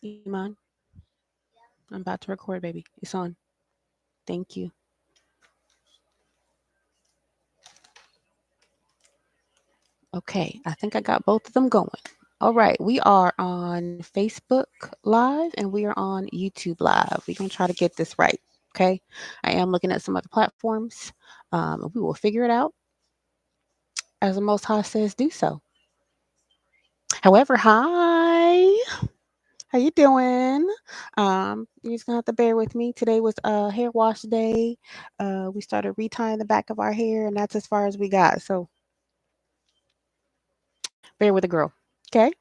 Iman, I'm about to record, baby. It's on. Thank you. Okay, I think I got both of them going. All right, we are on Facebook Live and we are on YouTube Live. We're going to try to get this right. Okay, I am looking at some other platforms. We will figure it out as the Most High says do so. However, hi. How you doing? You're just gonna have to bear with me. Today was hair wash day. We started retying the back of our hair, and that's as far as we got. So bear with the girl. Okay.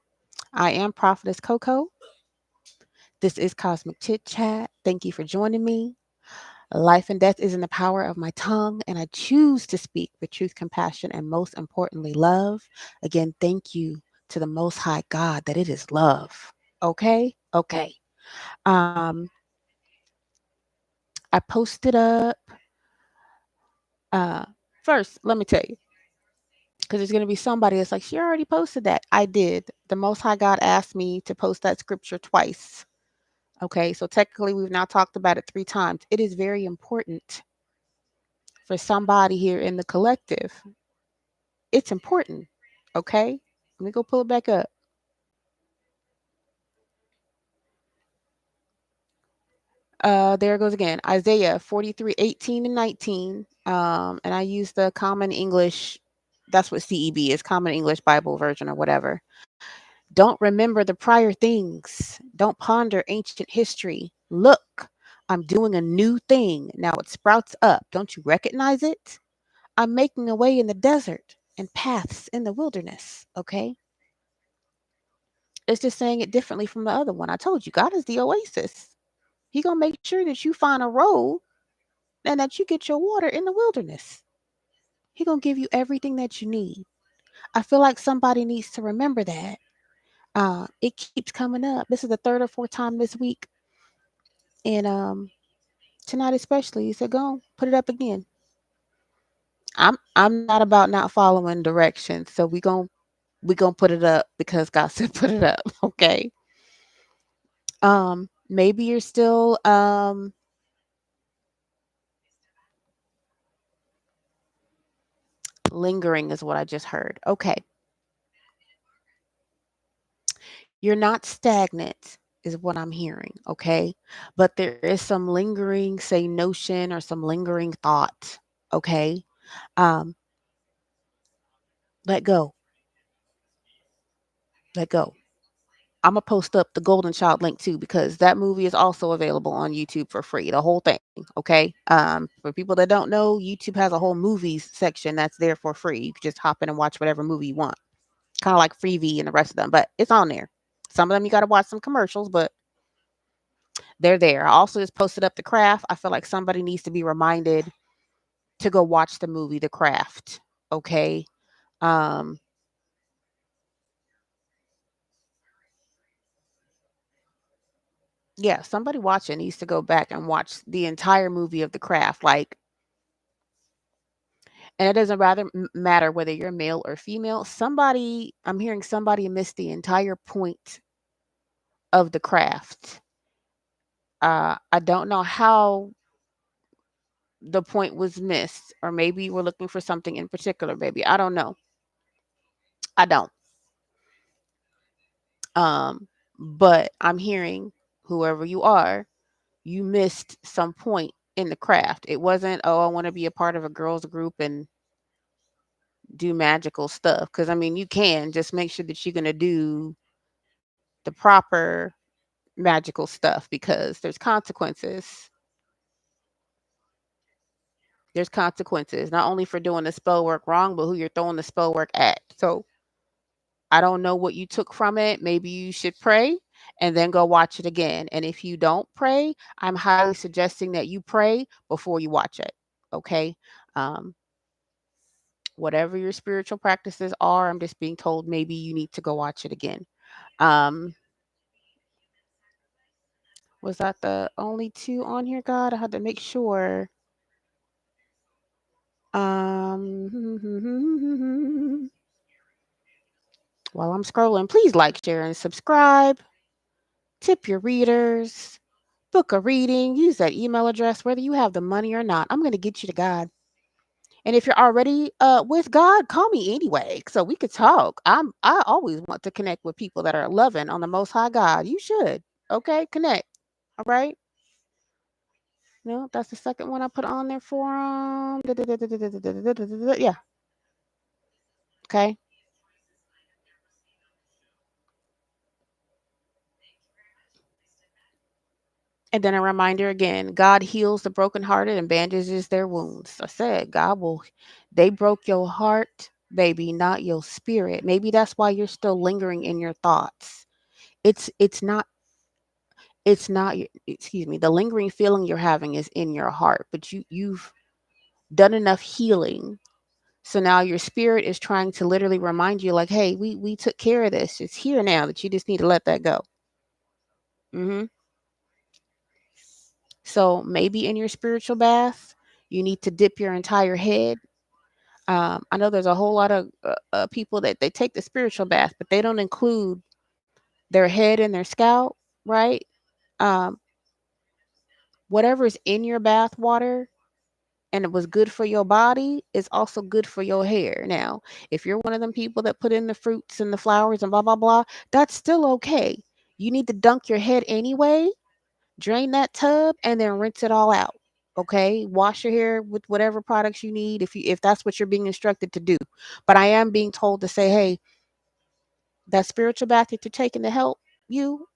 I am Prophetess Coko. This is Cosmic Chit Chat. Thank you for joining me. Life and death is in the power of my tongue, and I choose to speak with truth, compassion, and most importantly, love. Again, thank you to the Most High God that it is love. Okay? Okay. Um, I posted up. Uh, First, let me tell you, because there's going to be somebody that's like, she already posted that. I did. The Most High God asked me to post that scripture twice. Okay, so technically, we've now talked about it 3 times. It is very important for somebody here in the collective. It's important. Okay, let me go pull it back up. There it goes again. Isaiah 43:18 and 19. And I use the Common English. That's what CEB is, Common English Bible Version or whatever. Don't remember the prior things. Don't ponder ancient history. Look, I'm doing a new thing. Now it sprouts up. Don't you recognize it? I'm making a way in the desert and paths in the wilderness. Okay. It's just saying it differently from the other one. I told you, God is the oasis. He gonna make sure that you find a road and that you get your water in the wilderness. He gonna give you everything that you need. I feel like somebody needs to remember that. It keeps coming up. This is the 3rd or 4th time this week, and tonight especially. He said, "Go on, put it up again." I'm not about not following directions, so we gonna put it up because God said put it up. Okay. Maybe you're still lingering, is what I just heard. Okay. You're not stagnant, is what I'm hearing. Okay. But there is some lingering, say, notion or some lingering thought. Okay. Um, let go. Let go. I'm gonna post up the Golden Child link too because that movie is also available on YouTube for free. The whole thing. Okay. For people that don't know, YouTube has a whole movies section that's there for free. You can just hop in and watch whatever movie you want. Kind of like Freevee and the rest of them, but it's on there. Some of them you got to watch some commercials, but they're there. I also just posted up The Craft. I feel like somebody needs to be reminded to go watch the movie The Craft. Okay. Um, yeah, somebody watching needs to go back and watch the entire movie of The Craft. Like, and it doesn't rather matter whether you're male or female. Somebody, I'm hearing somebody missed the entire point of The Craft. I don't know how the point was missed, or maybe you were looking for something in particular, baby. I don't know. I don't. Um, but I'm hearing whoever you are, you missed some point in the craft. It wasn't, oh, I want to be a part of a girls group and do magical stuff. Cause I mean, you can just make sure that you're going to do the proper magical stuff because there's consequences. There's consequences, not only for doing the spell work wrong, but who you're throwing the spell work at. So I don't know what you took from it. Maybe you should pray and then go watch it again. And if you don't pray, I'm highly suggesting that you pray before you watch it. Okay. Um, Whatever your spiritual practices are, I'm just being told maybe you need to go watch it again. Um, was that the only 2 on here, God? I had to make sure. While I'm scrolling, please like, share, and subscribe. tip your readers, book a reading, use that email address, whether you have the money or not. I'm going to get you to God. And if you're already with God, call me anyway, so we could talk. I always want to connect with people that are loving on the Most High God. You should, okay? Connect, all right? No, that's the second one I put on there for 'em. Yeah, okay. And then a reminder again, God heals the brokenhearted and bandages their wounds. I said, God will, they broke your heart, baby, not your spirit. Maybe that's why you're still lingering in your thoughts. It's not, excuse me, the lingering feeling you're having is in your heart, but you've done enough healing. So now your spirit is trying to literally remind you, like, hey, we took care of this. It's here now that you just need to let that go. Hmm. So maybe in your spiritual bath, you need to dip your entire head. I know there's a whole lot of people that they take the spiritual bath, but they don't include their head and their scalp, right? Um, Whatever's in your bath water and it was good for your body is also good for your hair. Now, if you're one of them people that put in the fruits and the flowers and blah, blah, blah, that's still okay. You need to dunk your head anyway, drain that tub, and then rinse it all out. Okay, wash your hair with whatever products you need if that's what you're being instructed to do. But I am being told to say, hey, that spiritual bath that you're taking to help you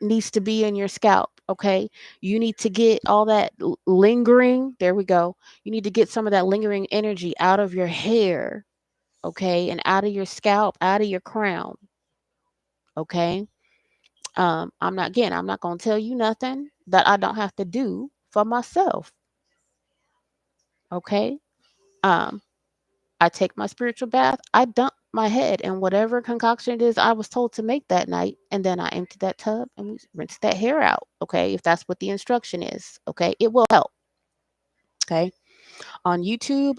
needs to be in your scalp. Okay, you need to get all that lingering. There we go. You need to get some of that lingering energy out of your hair. Okay, and out of your scalp, out of your crown. Okay. I'm not going to tell you nothing that I don't have to do for myself. Okay. Um, I take my spiritual bath. I dump my head in whatever concoction it is I was told to make that night, and then I empty that tub and we rinse that hair out. Okay, if that's what the instruction is. Okay, it will help. Okay, on YouTube,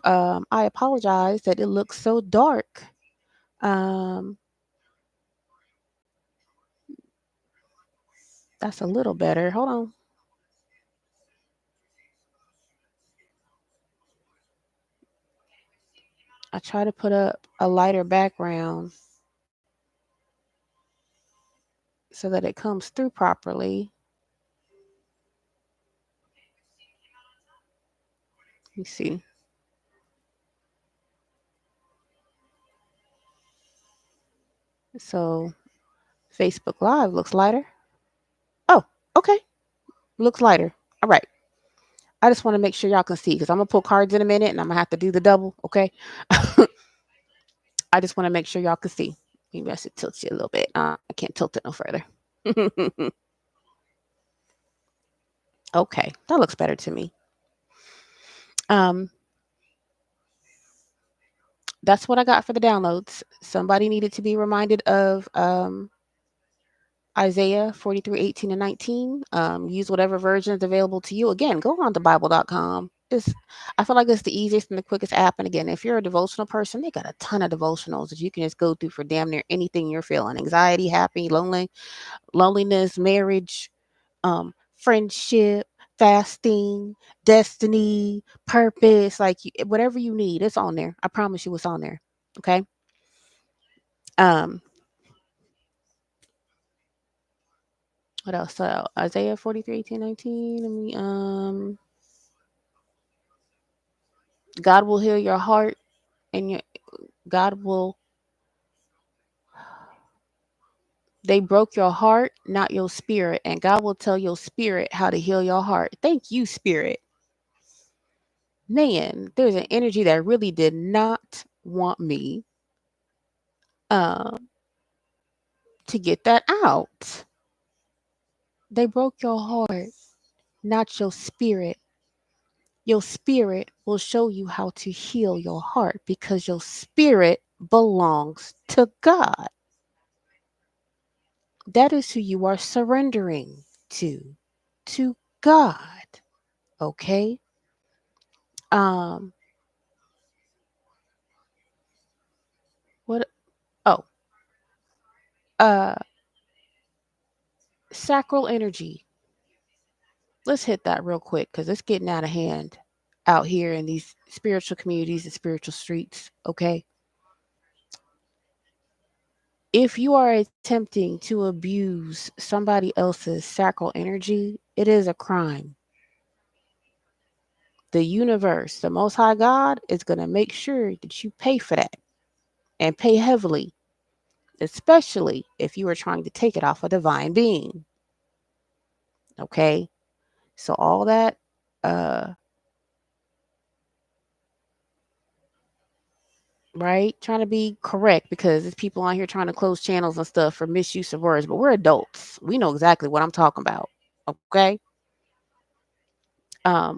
I apologize that it looks so dark. Um, that's a little better. Hold on. I try to put up a lighter background so that it comes through properly. Let me see. So Facebook Live looks lighter. Oh, okay. Looks lighter. All right. I just want to make sure y'all can see because I'm gonna pull cards in a minute and I'm gonna have to do the double. Okay. I just want to make sure y'all can see. Maybe I should tilt you a little bit. I can't tilt it no further. Okay, that looks better to me. Um, that's what I got for the downloads. Somebody needed to be reminded of Isaiah 43:18 and 19. Use whatever version is available to you. Again, go on to Bible.com. I feel like it's the easiest and the quickest app. And again, if you're a devotional person, they got a ton of devotionals that you can just go through for damn near anything you're feeling. Anxiety, happy, loneliness, marriage, friendship, fasting, destiny, purpose, like whatever you need, it's on there. I promise you it's on there. Okay. Um, what else? So Isaiah 43:18-19. Let me God will heal your heart and your God will they broke your heart, not your spirit, and God will tell your spirit how to heal your heart. Thank you, spirit. Man, there's an energy that really did not want me um to get that out. They broke your heart, not your spirit. Your spirit will show you how to heal your heart because your spirit belongs to God. That is who you are surrendering to God. Okay? Um, what oh, uh Sacral energy. Let's hit that real quick because it's getting out of hand out here in these spiritual communities and spiritual streets. Okay. If you are attempting to abuse somebody else's sacral energy, it is a crime. The universe, the Most High God, is going to make sure that you pay for that and pay heavily, especially if you are trying to take it off a divine being. Okay. So, all that, uh, right? Trying to be correct because there's people on here trying to close channels and stuff for misuse of words, but we're adults. We know exactly what I'm talking about. Okay.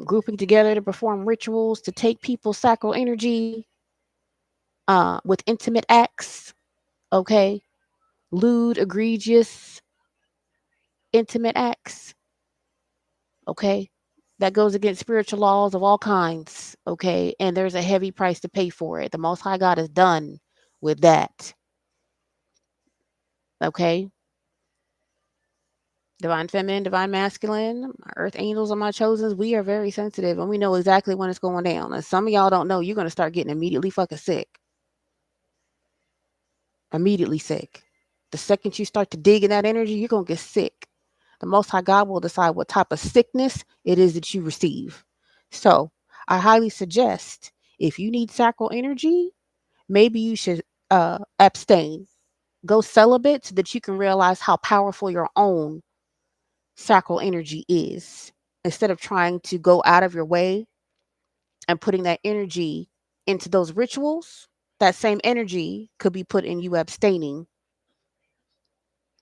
Grouping together to perform rituals to take people's sacral energy with intimate acts. Okay. Lewd, egregious, intimate acts. Okay. That goes against spiritual laws of all kinds. Okay. And there's a heavy price to pay for it. The Most High God is done with that. Okay. Divine feminine, divine masculine, my earth angels are my chosens. We are very sensitive and we know exactly when it's going down. And some of y'all don't know, you're going to start getting immediately fucking sick. Immediately sick. The second you start to dig in that energy, you're going to get sick. The Most High God will decide what type of sickness it is that you receive. So I highly suggest if you need sacral energy, maybe you should abstain. Go celibate so that you can realize how powerful your own sacral energy is instead of trying to go out of your way and putting that energy into those rituals. That same energy could be put in you abstaining,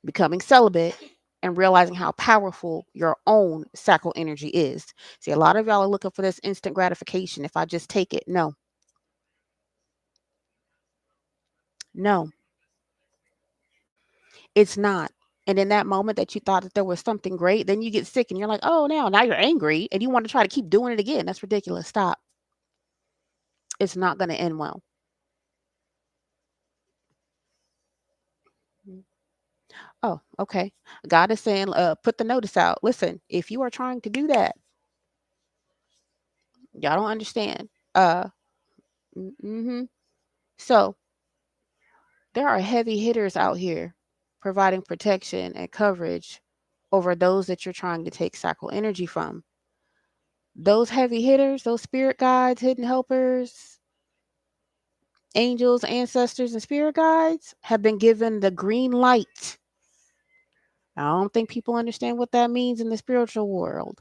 becoming celibate, and realizing how powerful your own sacral energy is. See, a lot of y'all are looking for this instant gratification. If I just take it, no, no, it's not. And in that moment that you thought that there was something great, then you get sick and you're like, oh, now you're angry and you want to try to keep doing it again. That's ridiculous. Stop. It's not going to end well. Oh, okay. God is saying, put the notice out. Listen, if you are trying to do that, y'all don't understand. Uh, mm-hmm. So there are heavy hitters out here providing protection and coverage over those that you're trying to take sacral energy from. Those heavy hitters, those spirit guides, hidden helpers, angels, ancestors, and spirit guides have been given the green light. I don't think people understand what that means in the spiritual world.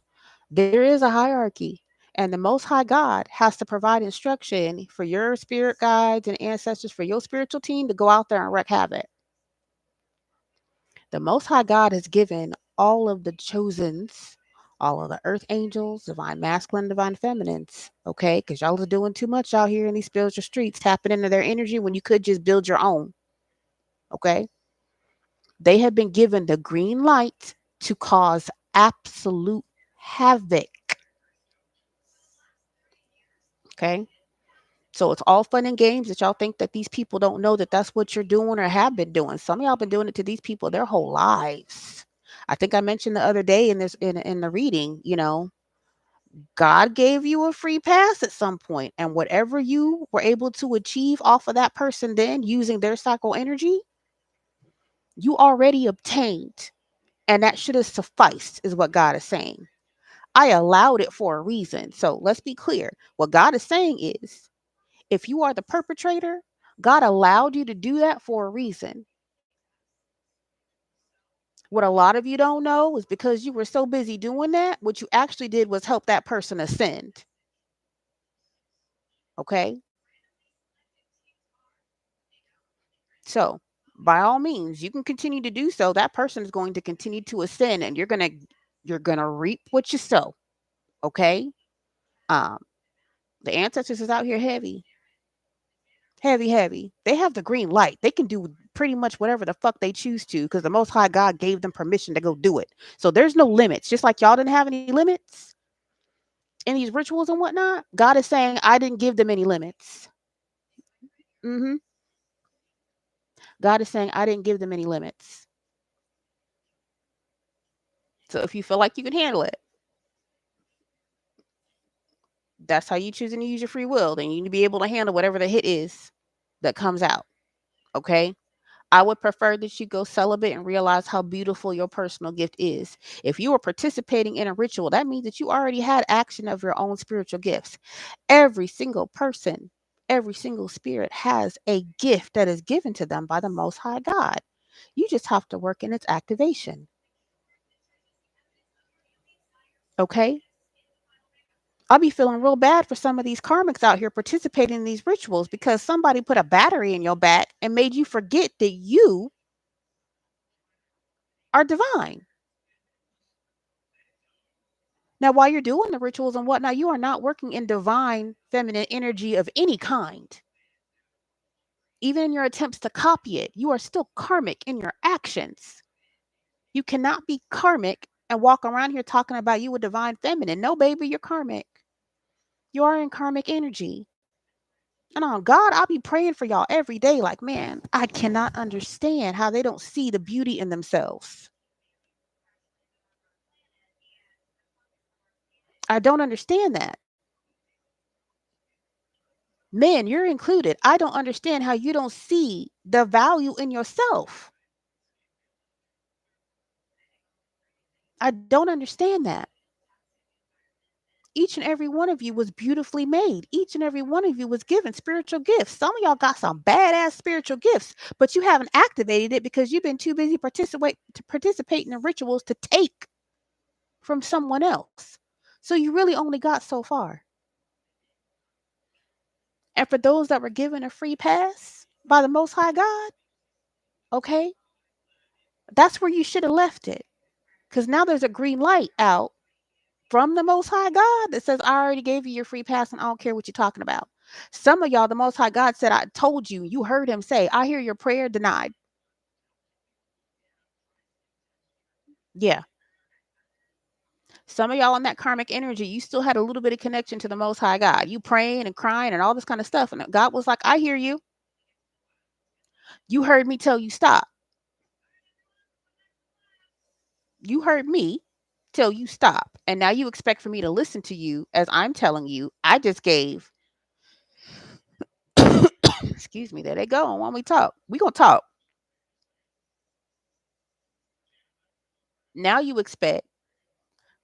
There is a hierarchy, and the Most High God has to provide instruction for your spirit guides and ancestors, for your spiritual team to go out there and wreak havoc. The Most High God has given all of the chosens, all of the earth angels, divine masculine, divine feminines, okay? Because y'all are doing too much out here in these spiritual streets, tapping into their energy when you could just build your own, okay? They have been given the green light to cause absolute havoc, okay? So it's all fun and games that y'all think that these people don't know that that's what you're doing or have been doing. Some of y'all been doing it to these people their whole lives. I think I mentioned the other day in this in the reading, God gave you a free pass at some point, and whatever you were able to achieve off of that person then using their cycle energy, you already obtained, and that should have sufficed, is what God is saying. I allowed it for a reason. So let's be clear. What God is saying is, if you are the perpetrator, God allowed you to do that for a reason. What a lot of you don't know is because you were so busy doing that, what you actually did was help that person ascend. Okay. So by all means, you can continue to do so. That person is going to continue to ascend and you're gonna reap what you sow. Okay. Um, the ancestors is out here heavy, heavy, heavy. They have the green light. They can do pretty much whatever the fuck they choose to because the Most High God gave them permission to go do it. So there's no limits. Just like y'all didn't have any limits in these rituals and whatnot, God is saying, I didn't give them any limits. hmm God is saying, I didn't give them any limits. So if you feel like you can handle it, that's how you choosing to use your free will. Then you need to be able to handle whatever the hit is that comes out. Okay. I would prefer that you go celibate and realize how beautiful your personal gift is. If you are participating in a ritual, that means that you already had action of your own spiritual gifts. Every single person, every single spirit has a gift that is given to them by the Most High God. You just have to work in its activation. Okay? I'll be feeling real bad for some of these karmics out here participating in these rituals because somebody put a battery in your back and made you forget that you are divine. Now, while you're doing the rituals and whatnot, you are not working in divine feminine energy of any kind. Even in your attempts to copy it, you are still karmic in your actions. You cannot be karmic and walk around here talking about you a divine feminine. No, baby, you're karmic. You are in karmic energy. And on God, I'll be praying for y'all every day. Like, man, I cannot understand how they don't see the beauty in themselves. I don't understand that. Men, you're included. I don't understand how you don't see the value in yourself. I don't understand that. Each and every one of you was beautifully made. Each and every one of you was given spiritual gifts. Some of y'all got some badass spiritual gifts, but you haven't activated it because you've been too busy participating in rituals to take from someone else. So you really only got so far. And for those that were given a free pass by the Most High God, okay, that's where you should have left it. Because now there's a green light out from the Most High God that says, I already gave you your free pass and I don't care what you're talking about. Some of y'all, the Most High God said, I told you, you heard him say, I hear your prayer denied. Yeah. Some of y'all in that karmic energy, you still had a little bit of connection to the Most High God. You praying and crying and all this kind of stuff. And God was like, I hear you. You heard me tell you stop. You heard me tell you stop. And now you expect for me to listen to you as I'm telling you. I just gave, excuse me, there they go. When we talk, we going to talk. Now you expect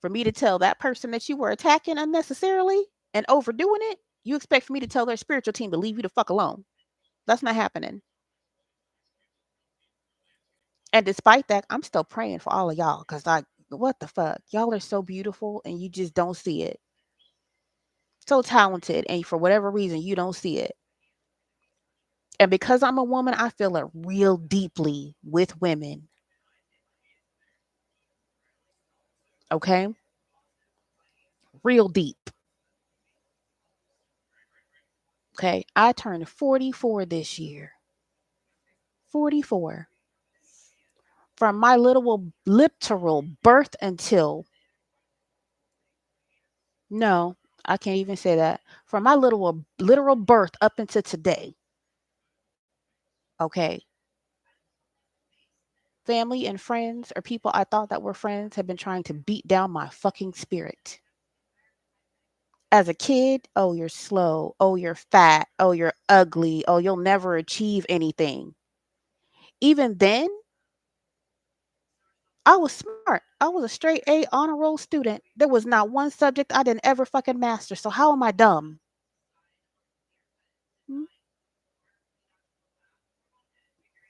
for me to tell that person that you were attacking unnecessarily and overdoing it. You expect for me to tell their spiritual team to leave you the fuck alone. That's not happening. And despite that, I'm still praying for all of y'all because, like, what the fuck? Y'all are so beautiful and you just don't see it. So talented, and for whatever reason, you don't see it. And because I'm a woman, I feel it real deeply with women. Okay? Real deep. Okay? I turned 44 this year. 44. From my literal birth until, no, I can't even say that. From my literal birth up until today. Okay? Family and friends or people I thought that were friends have been trying to beat down my fucking spirit. As a kid, oh, you're slow. Oh, you're fat. Oh, you're ugly. Oh, you'll never achieve anything. Even then, I was smart. I was a straight A honor roll student. There was not one subject I didn't ever fucking master. So how am I dumb? Hmm?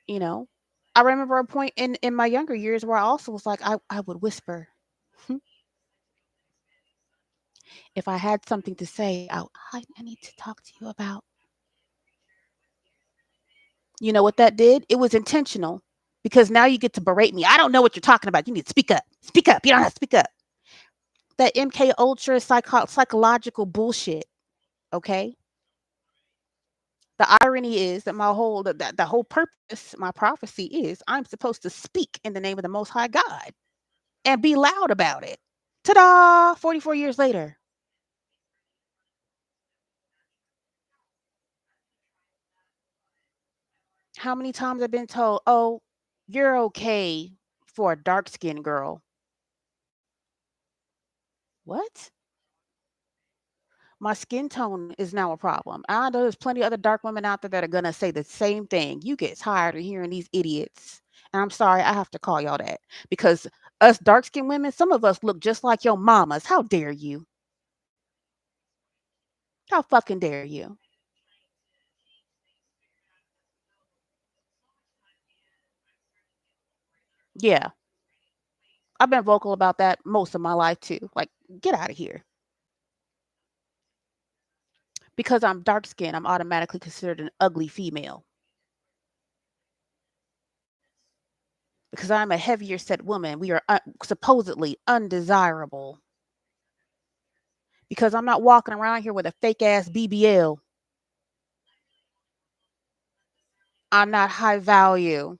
You know, I remember a point in my younger years where I also was like, I would whisper. If I had something to say, I need to talk to you about. You know what that did? It was intentional because now you get to berate me. I don't know what you're talking about. You need to speak up. Speak up. You don't have to speak up. That MK Ultra psychological bullshit. Okay. The irony is that the whole purpose, my prophecy is I'm supposed to speak in the name of the Most High God and be loud about it. Ta-da! 44 years later. How many times I've been told, "Oh, you're okay for a dark-skinned girl." What? My skin tone is now a problem. I know there's plenty of other dark women out there that are gonna say the same thing. You get tired of hearing these idiots. And I'm sorry, I have to call y'all that. Because us dark skinned women, some of us look just like your mamas. How dare you? How fucking dare you? Yeah. I've been vocal about that most of my life too. Like, get out of here. Because I'm dark skinned, I'm automatically considered an ugly female. Because I'm a heavier set woman, we are supposedly undesirable. Because I'm not walking around here with a fake ass BBL. I'm not high value.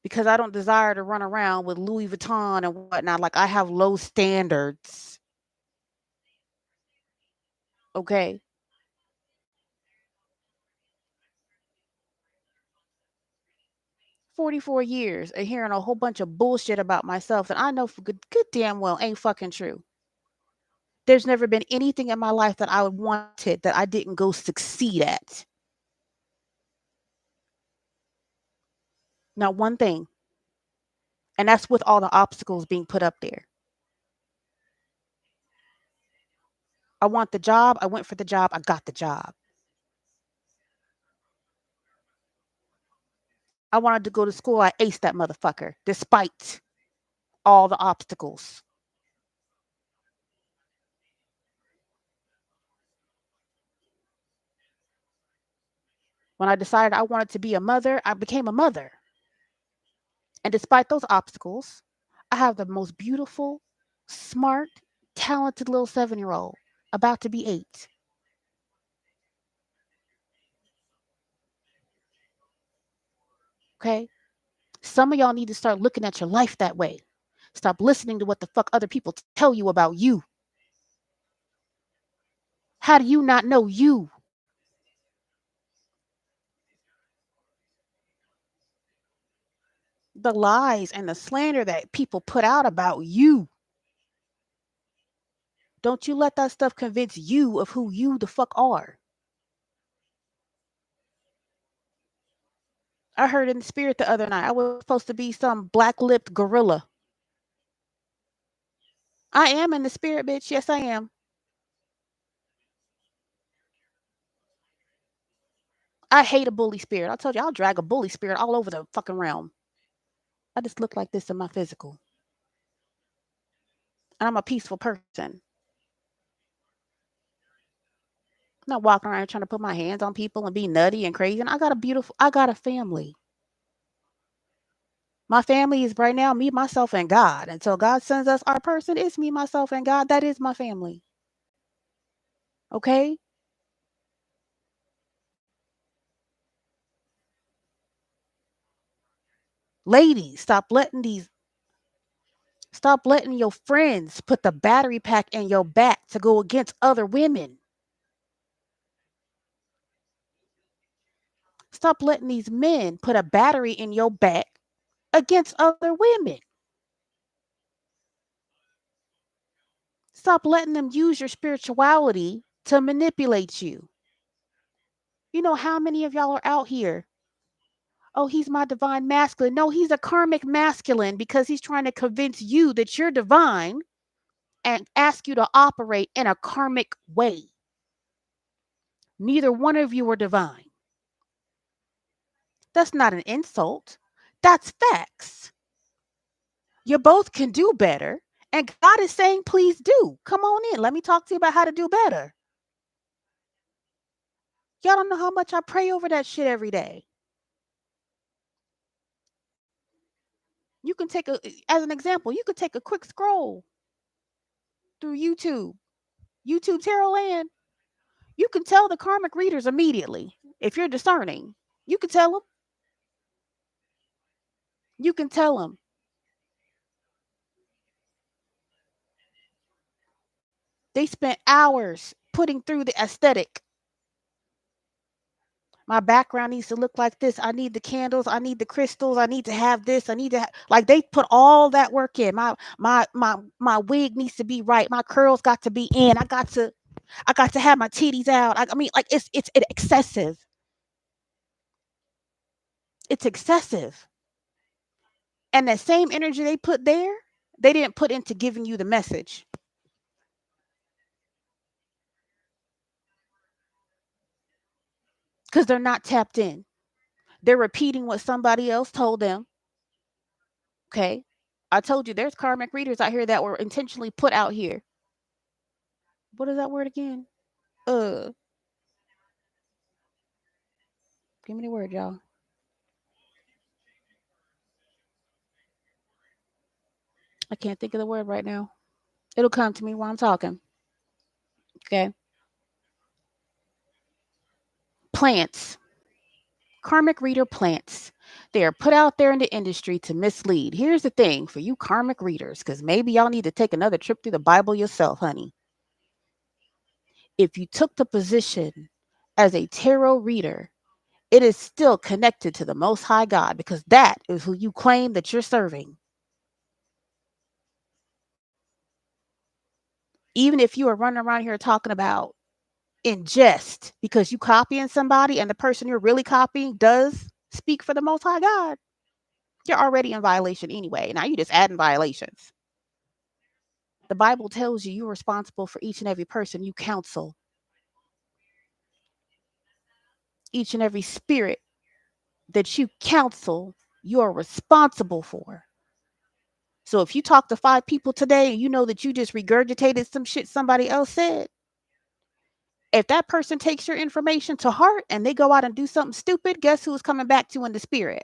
Because I don't desire to run around with Louis Vuitton and whatnot. Like, I have low standards. Okay. 44 years of hearing a whole bunch of bullshit about myself that I know for good damn well ain't fucking true. There's never been anything in my life that I wanted that I didn't go succeed at. Not one thing. And that's with all the obstacles being put up there. I want the job. I went for the job. I got the job. I wanted to go to school. I aced that motherfucker despite all the obstacles. When I decided I wanted to be a mother, I became a mother. And despite those obstacles, I have the most beautiful, smart, talented little 7-year old about to be 8. Okay? Some of y'all need to start looking at your life that way. Stop listening to what the fuck other people tell you about you. How do you not know you? The lies and the slander that people put out about you. Don't you let that stuff convince you of who you the fuck are. I heard in the spirit the other night I was supposed to be some black lipped gorilla. I am in the spirit, bitch. Yes, I am. I hate a bully spirit. I told you I'll drag a bully spirit all over the fucking realm. I just look like this in my physical. And I'm a peaceful person. I'm not walking around trying to put my hands on people and be nutty and crazy. And I got a family. My family is right now me, myself, and God. Until God sends us our person, it's me, myself, and God. That is my family. Okay? Ladies, stop letting your friends put the battery pack in your back to go against other women. Stop letting these men put a battery in your back against other women. Stop letting them use your spirituality to manipulate you. You know how many of y'all are out here? Oh, he's my divine masculine. No, he's a karmic masculine because he's trying to convince you that you're divine and ask you to operate in a karmic way. Neither one of you are divine. That's not an insult. That's facts. You both can do better. And God is saying, please do. Come on in. Let me talk to you about how to do better. Y'all don't know how much I pray over that shit every day. You can take as an example, you could take a quick scroll through YouTube Tarot Land. You can tell the karmic readers immediately if you're discerning. You can tell them. You can tell them. They spent hours putting through the aesthetic. My background needs to look like this. I need the candles. I need the crystals. I need to have this. I need to like they put all that work in. My wig needs to be right. My curls got to be in. I got to have my titties out. I mean, like it's excessive. It's excessive. And that same energy they put there, they didn't put into giving you the message because they're not tapped in. They're repeating what somebody else told them. Okay. I told you there's karmic readers out here that were intentionally put out here. What is that word again? Uh, Give me the word, y'all. I can't think of the word right now. It'll come to me while I'm talking. Okay. Plants. Karmic reader plants. They are put out there in the industry to mislead. Here's the thing for you karmic readers, because maybe y'all need to take another trip through the Bible yourself, honey. If you took the position as a tarot reader, it is still connected to the Most High God because that is who you claim that you're serving. Even if you are running around here talking about ingest because you copying somebody and the person you're really copying does speak for the Most High God, you're already in violation anyway. Now you just adding violations. The Bible tells you you're responsible for each and every person you counsel, each and every spirit that you counsel, you are responsible for. So if you talk to 5 people today and you know that you just regurgitated some shit somebody else said, if that person takes your information to heart and they go out and do something stupid, guess who's coming back to in the spirit?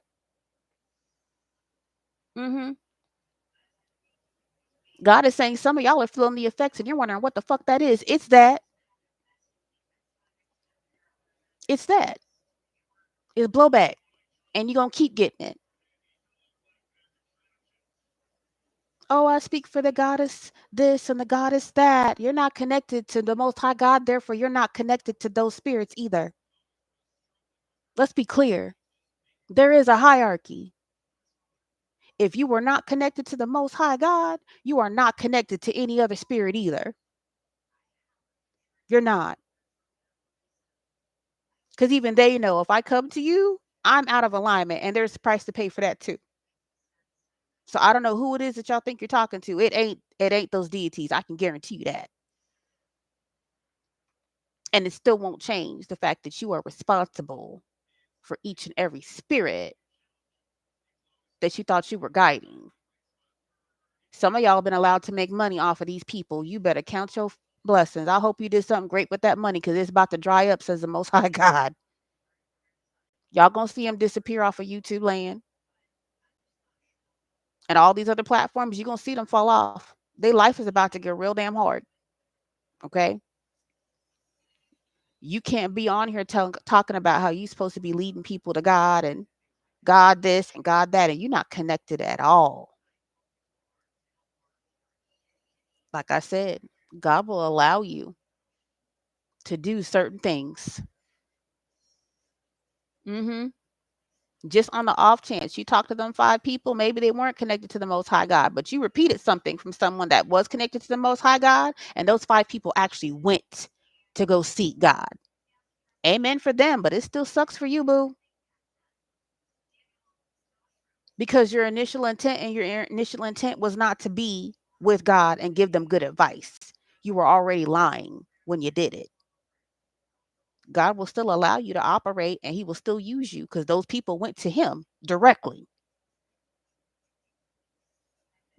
Hmm. God is saying some of y'all are feeling the effects and you're wondering what the fuck that is. It's that. It's that. It's blowback. And you're going to keep getting it. Oh, I speak for the goddess this and the goddess that. You're not connected to the Most High God, therefore, you're not connected to those spirits either. Let's be clear. There is a hierarchy. If you were not connected to the Most High God, you are not connected to any other spirit either. You're not. Because even they know if I come to you, I'm out of alignment and there's a price to pay for that too. So I don't know who it is that y'all think you're talking to. It ain't those deities. I can guarantee you that. And it still won't change the fact that you are responsible for each and every spirit that you thought you were guiding. Some of y'all been allowed to make money off of these people. You better count your blessings. I hope you did something great with that money because it's about to dry up, says the Most High God. Y'all gonna see them disappear off of YouTube land and all these other platforms. You're gonna see them fall off. Their life is about to get real damn hard. Okay. You can't be on here talking about how you're supposed to be leading people to God and God this and God that, and you're not connected at all. Like I said, God will allow you to do certain things. Hmm. Just on the off chance you talk to them 5 people, maybe they weren't connected to the Most High God, but you repeated something from someone that was connected to the Most High God, and those 5 people actually went to go seek God. Amen for them, but it still sucks for you, boo. Because your initial intent was not to be with God and give them good advice. You were already lying when you did it. God will still allow you to operate and he will still use you because those people went to him directly.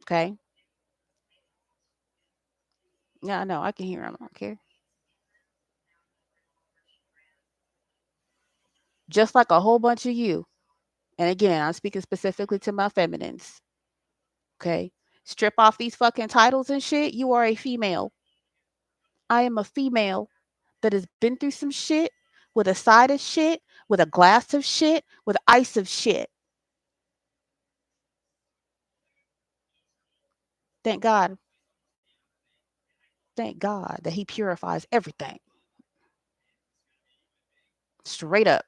Okay. Yeah, I know. I can hear him. I don't care. Just like a whole bunch of you. And again, I'm speaking specifically to my feminines. Okay. Strip off these fucking titles and shit. You are a female. I am a female that has been through some shit with a side of shit, with a glass of shit, with ice of shit. Thank God. Thank God that he purifies everything. Straight up.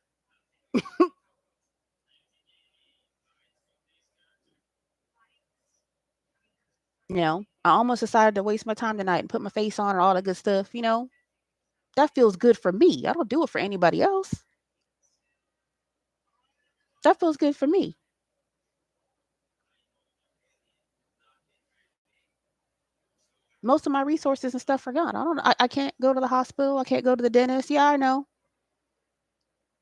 I almost decided to waste my time tonight and put my face on and all that good stuff. That feels good for me. I don't do it for anybody else. That feels good for me. Most of my resources and stuff are gone. I don't. I can't go to the hospital. I can't go to the dentist. Yeah, I know.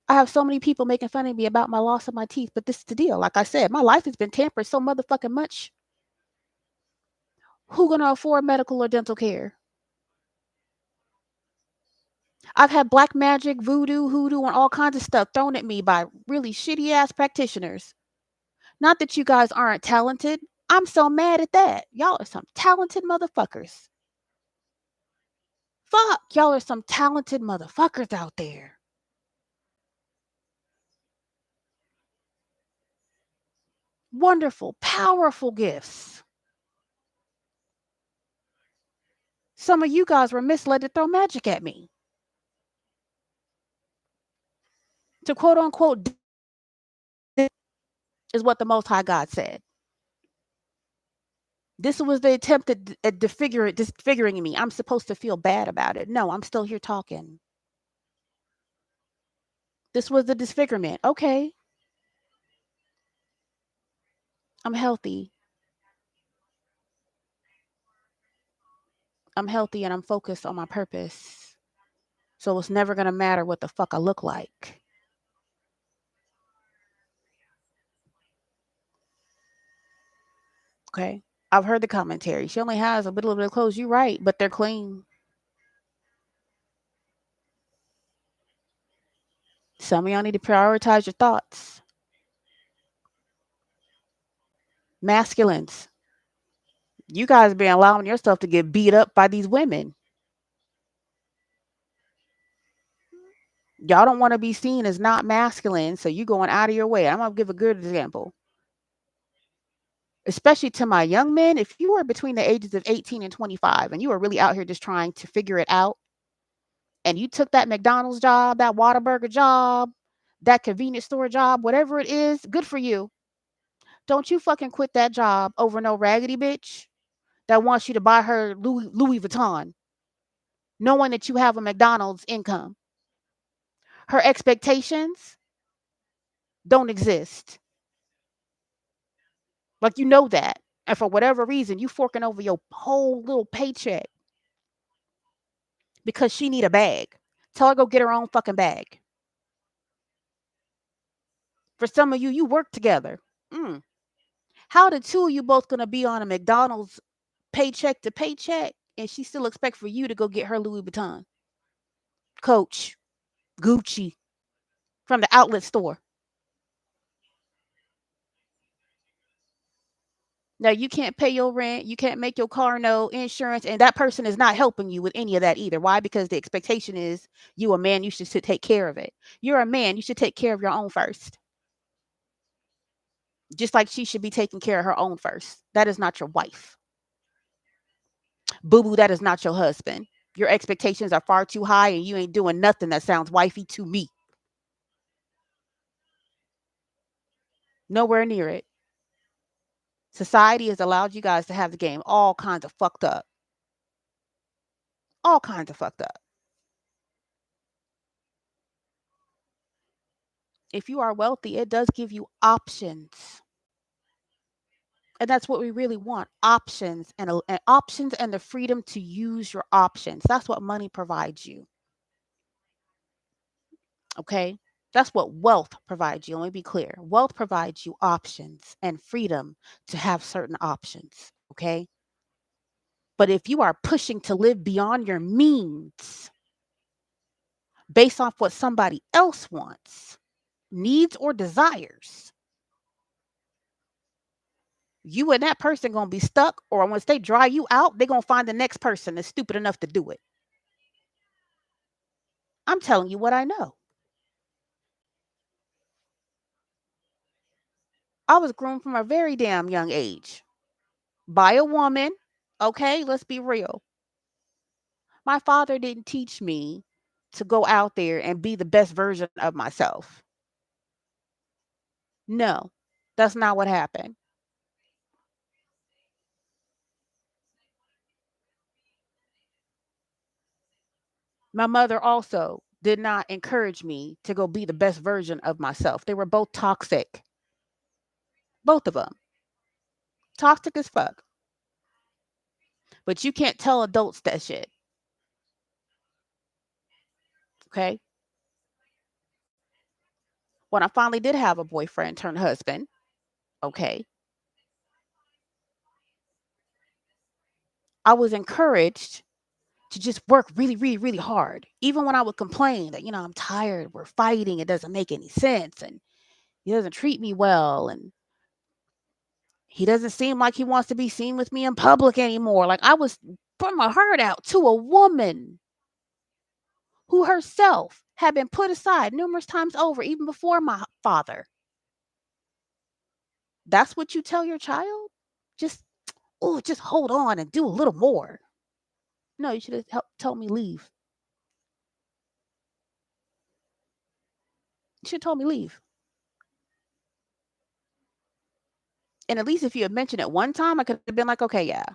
I have so many people making fun of me about my loss of my teeth, but this is the deal. Like I said, my life has been tampered so motherfucking much. Who gonna afford medical or dental care? I've had black magic, voodoo, hoodoo, and all kinds of stuff thrown at me by really shitty ass practitioners. Not that you guys aren't talented. I'm so mad at that. Y'all are some talented motherfuckers. Fuck, y'all are some talented motherfuckers out there. Wonderful, powerful gifts. Some of you guys were misled to throw magic at me. To quote unquote is what the Most High God said. This was the attempt at disfiguring me. I'm supposed to feel bad about it. No, I'm still here talking. This was the disfigurement. Okay, I'm healthy. I'm healthy and I'm focused on my purpose. So it's never going to matter what the fuck I look like. Okay. I've heard the commentary. She only has a little bit of clothes. You're right, but they're clean. Some of y'all need to prioritize your thoughts. Masculines, you guys been allowing yourself to get beat up by these women. Y'all don't want to be seen as not masculine, so you going out of your way. I'm gonna give a good example. Especially to my young men, if you are between the ages of 18 and 25 and you are really out here just trying to figure it out, and you took that McDonald's job, that Whataburger job, that convenience store job, whatever it is, good for you. Don't you fucking quit that job over no raggedy bitch that wants you to buy her Louis Vuitton, knowing that you have a McDonald's income. Her expectations don't exist. Like you know that. And for whatever reason, you forking over your whole little paycheck because she need a bag. Tell her go get her own fucking bag. For some of you, you work together. Mm. How the two of you both gonna be on a McDonald's paycheck to paycheck, and she still expect for you to go get her Louis Vuitton, Coach, Gucci from the outlet store? Now you can't pay your rent, you can't make your car note, insurance, and that person is not helping you with any of that either. Why? Because the expectation is you a man, you should take care of it. You're a man, you should take care of your own first. Just like she should be taking care of her own first. That is not your wife. Boo boo, that is not your husband. Your expectations are far too high and you ain't doing nothing that sounds wifey to me. Nowhere near it. Society has allowed you guys to have the game all kinds of fucked up. All kinds of fucked up. If you are wealthy, it does give you options. And that's what we really want, options and options and the freedom to use your options. That's what money provides you. Okay? That's what wealth provides you. Let me be clear. Wealth provides you options and freedom to have certain options. Okay? But if you are pushing to live beyond your means based off what somebody else wants, needs, or desires, you and that person gonna be stuck, or once they dry you out, they're gonna find the next person that's stupid enough to do it. I'm telling you what I know. I was groomed from a very damn young age by a woman. Okay, let's be real. My father didn't teach me to go out there and be the best version of myself. No, that's not what happened. My mother also did not encourage me to go be the best version of myself. They were both toxic. Both of them. Toxic as fuck. But you can't tell adults that shit. Okay. When I finally did have a boyfriend turned husband, okay, I was encouraged to just work really, really, really hard. Even when I would complain that, I'm tired, we're fighting, it doesn't make any sense, and he doesn't treat me well, and he doesn't seem like he wants to be seen with me in public anymore. Like I was putting my heart out to a woman who herself had been put aside numerous times over, even before my father. That's what you tell your child? Just, oh, just hold on and do a little more. No, you should have told me leave. You should have told me leave. And at least if you had mentioned it one time, I could have been like, okay, yeah.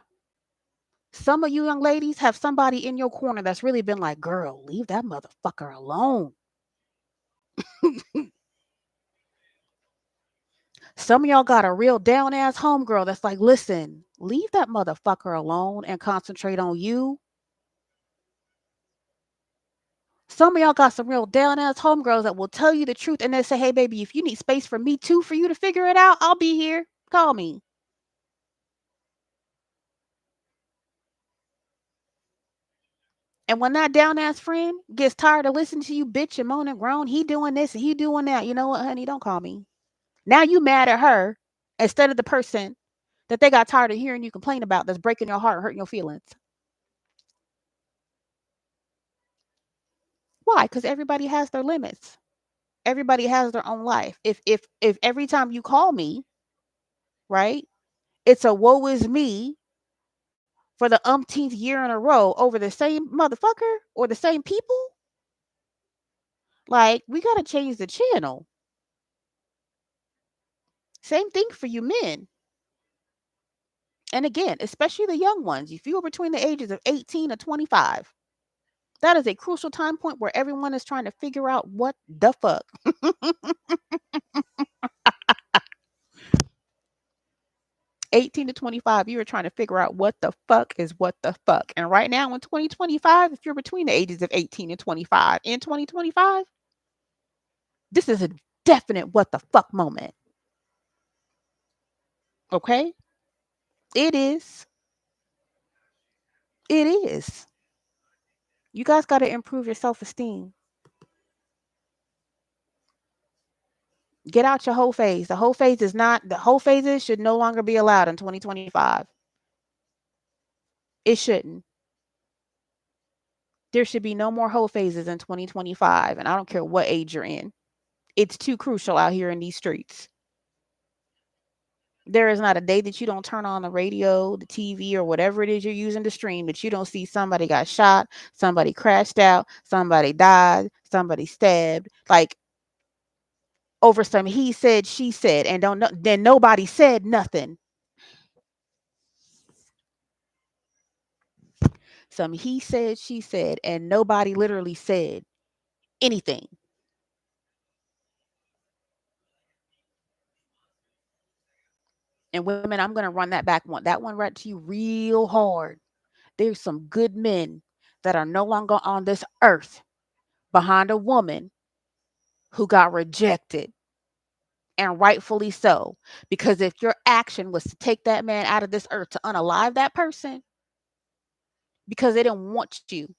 Some of you young ladies have somebody in your corner that's really been like, girl, leave that motherfucker alone. Some of y'all got a real down ass homegirl that's like, listen, leave that motherfucker alone and concentrate on you. Some of y'all got some real down ass homegirls that will tell you the truth and they say, hey, baby, if you need space from me too for you to figure it out, I'll be here. Call me. And when that down ass friend gets tired of listening to you bitch and moan and groan, he doing this and he doing that. You know what, honey? Don't call me. Now you mad at her instead of the person that they got tired of hearing you complain about that's breaking your heart, hurting your feelings. Why? Because everybody has their limits. Everybody has their own life. If every time you call me, right, it's a woe is me for the umpteenth year in a row over the same motherfucker or the same people, like we gotta change the channel. Same thing for you men. And again, especially the young ones, if you are between the ages of 18 and 25, that is a crucial time point where everyone is trying to figure out what the fuck. 18 to 25, you are trying to figure out what the fuck is what the fuck. And right now in 2025, if you're between the ages of 18 and 25 in 2025, this is a definite what the fuck moment. Okay? It is. It is. You guys got to improve your self esteem. Get out your whole phase. The whole phase is not, the whole phases should no longer be allowed in 2025. It shouldn't. There should be no more whole phases in 2025. And I don't care what age you're in. It's too crucial out here in these streets. There is not a day that you don't turn on the radio, the TV, or whatever it is you're using to stream that you don't see somebody got shot, somebody crashed out, somebody died, somebody stabbed. Like over some he said, she said, and don't know, then nobody said nothing. Some he said, she said, and nobody literally said anything. And women, I'm gonna run that one right to you real hard. There's some good men that are no longer on this earth behind a woman who got rejected, and rightfully so. Because if your action was to take that man out of this earth, to unalive that person because they didn't want you,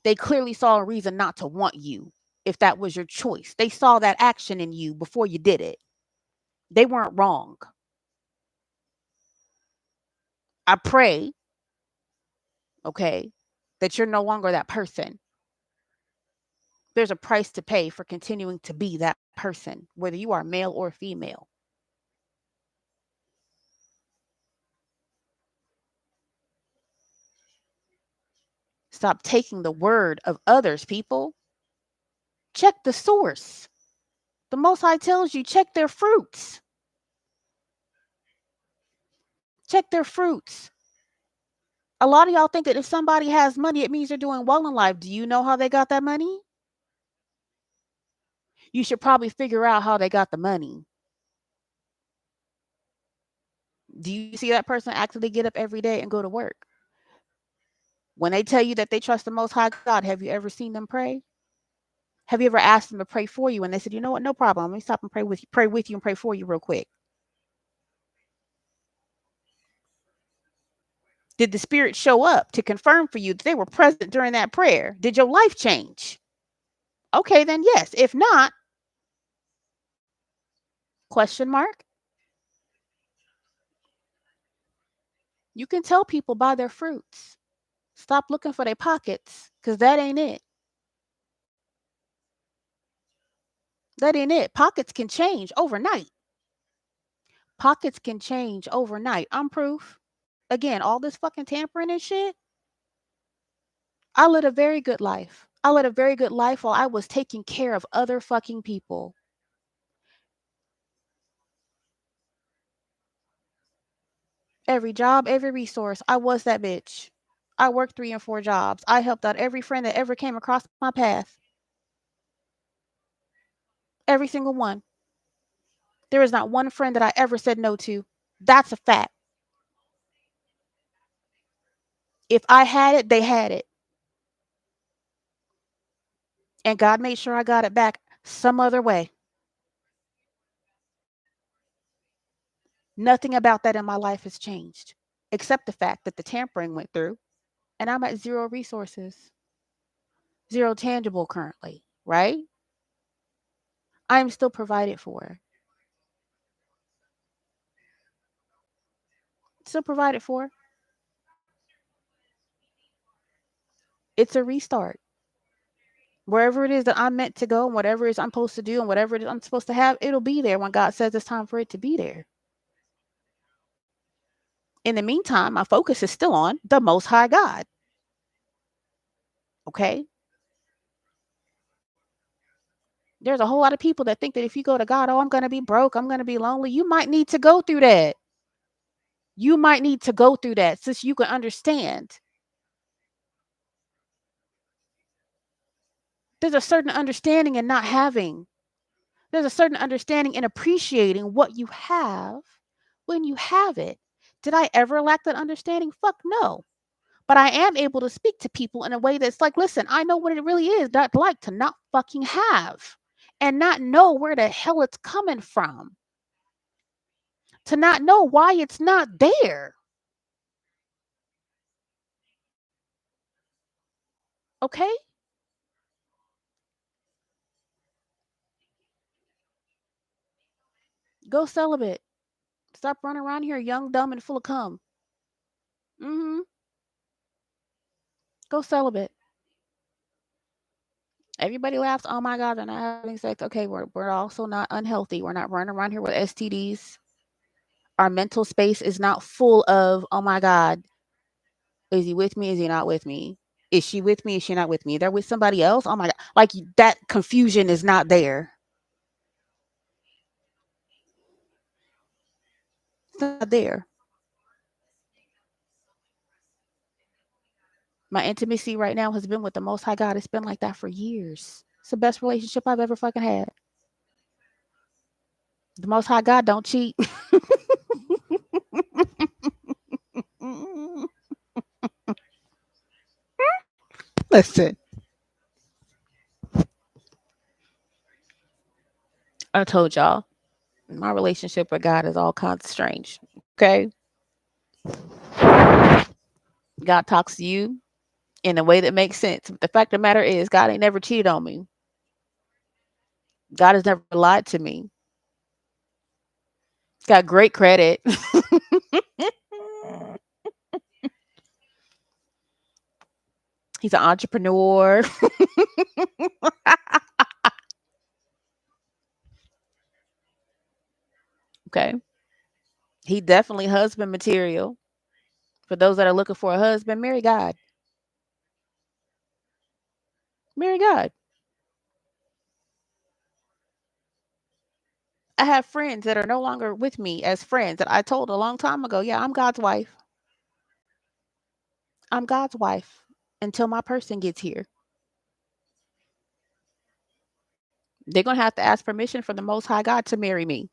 they clearly saw a reason not to want you. If that was your choice, they saw that action in you before you did it. They weren't wrong. I pray, okay, that you're no longer that person. There's a price to pay for continuing to be that person, whether you are male or female. Stop taking the word of others, people. Check the source. The Most High tells you check their fruits. Check their fruits. A lot of y'all think that if somebody has money, it means they're doing well in life. Do you know how they got that money? You should probably figure out how they got the money. Do you see that person actually get up every day and go to work? When they tell you that they trust the Most High God, have you ever seen them pray? Have you ever asked them to pray for you and they said, you know what, no problem. Let me stop and pray with you and pray for you real quick. Did the Spirit show up to confirm for you that they were present during that prayer? Did your life change? Okay, then yes. If not, question mark. You can tell people by their fruits. Stop looking for their pockets, because that ain't it. That ain't it. Pockets can change overnight. Pockets can change overnight. I'm proof. Again, all this fucking tampering and shit. I led a very good life. I led a very good life while I was taking care of other fucking people. Every job, every resource. I was that bitch. I worked 3 and 4 jobs. I helped out every friend that ever came across my path. Every single one. There is not one friend that I ever said no to. That's a fact. If I had it, they had it. And God made sure I got it back some other way. Nothing about that in my life has changed, except the fact that the tampering went through and I'm at zero resources, zero tangible currently, right? I am still provided for. Still provided for. It's a restart. Wherever it is that I'm meant to go and whatever it is I'm supposed to do and whatever it is I'm supposed to have, it'll be there when God says it's time for it to be there. In the meantime, my focus is still on the Most High God. Okay? There's a whole lot of people that think that if you go to God, oh, I'm going to be broke, I'm going to be lonely. You might need to go through that. You might need to go through that so you can understand. There's a certain understanding in not having. There's a certain understanding in appreciating what you have when you have it. Did I ever lack that understanding? Fuck no. But I am able to speak to people in a way that's like, listen, I know what it really is not like to not fucking have and not know where the hell it's coming from, to not know why it's not there. Okay? Go celibate. Stop running around here young, dumb, and full of cum. Mm-hmm. Go celibate. Everybody laughs. Oh my God, they're not having sex. Okay, we're also not unhealthy. We're not running around here with STDs. Our mental space is not full of, oh my God, is he with me? Is he not with me? Is she with me? Is she not with me? They're with somebody else. Oh my God. Like that confusion is not there. It's not there. My intimacy right now has been with the Most High God. It's been like that for years. It's the best relationship I've ever fucking had. The Most High God don't cheat. Listen, I told y'all my relationship with God is all kinds of strange. Okay. God talks to you in a way that makes sense. The fact of the matter is, God ain't never cheated on me. God has never lied to me. Got great credit. He's an entrepreneur. Okay. He definitely husband material. For those that are looking for a husband, marry God. Marry God. I have friends that are no longer with me as friends that I told a long time ago, yeah, I'm God's wife. I'm God's wife until my person gets here. They're going to have to ask permission from the Most High God to marry me.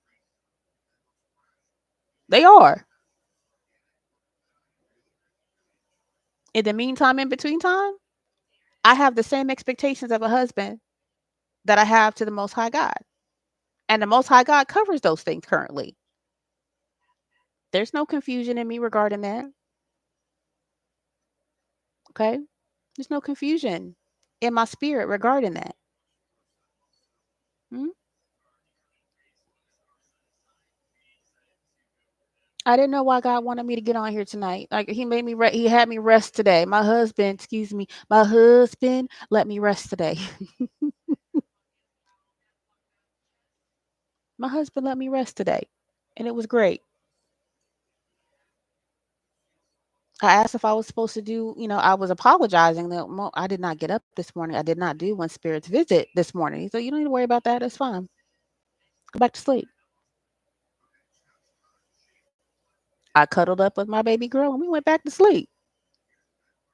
They are. In the meantime, in between time, I have the same expectations of a husband that I have to the Most High God. And the Most High God covers those things currently. There's no confusion in me regarding that. Okay. There's no confusion in my spirit regarding that. Hmm? I didn't know why God wanted me to get on here tonight. Like he made me he had me rest today. My husband, excuse me, my husband let me rest today. My husband let me rest today. And it was great. I asked if I was supposed to do, I was apologizing that I did not get up this morning. I did not do when spirits visit this morning. He said, you don't need to worry about that. That's fine. Go back to sleep. I cuddled up with my baby girl and we went back to sleep.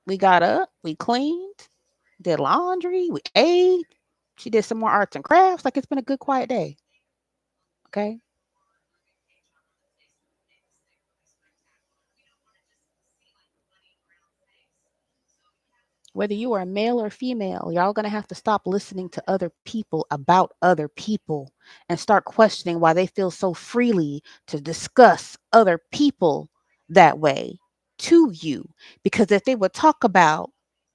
We got up, we cleaned, did laundry, we ate. She did some more arts and crafts. Like it's been a good, quiet day. Okay. Whether you are male or female, y'all going to have to stop listening to other people about other people and start questioning why they feel so freely to discuss other people that way to you. Because if they would talk about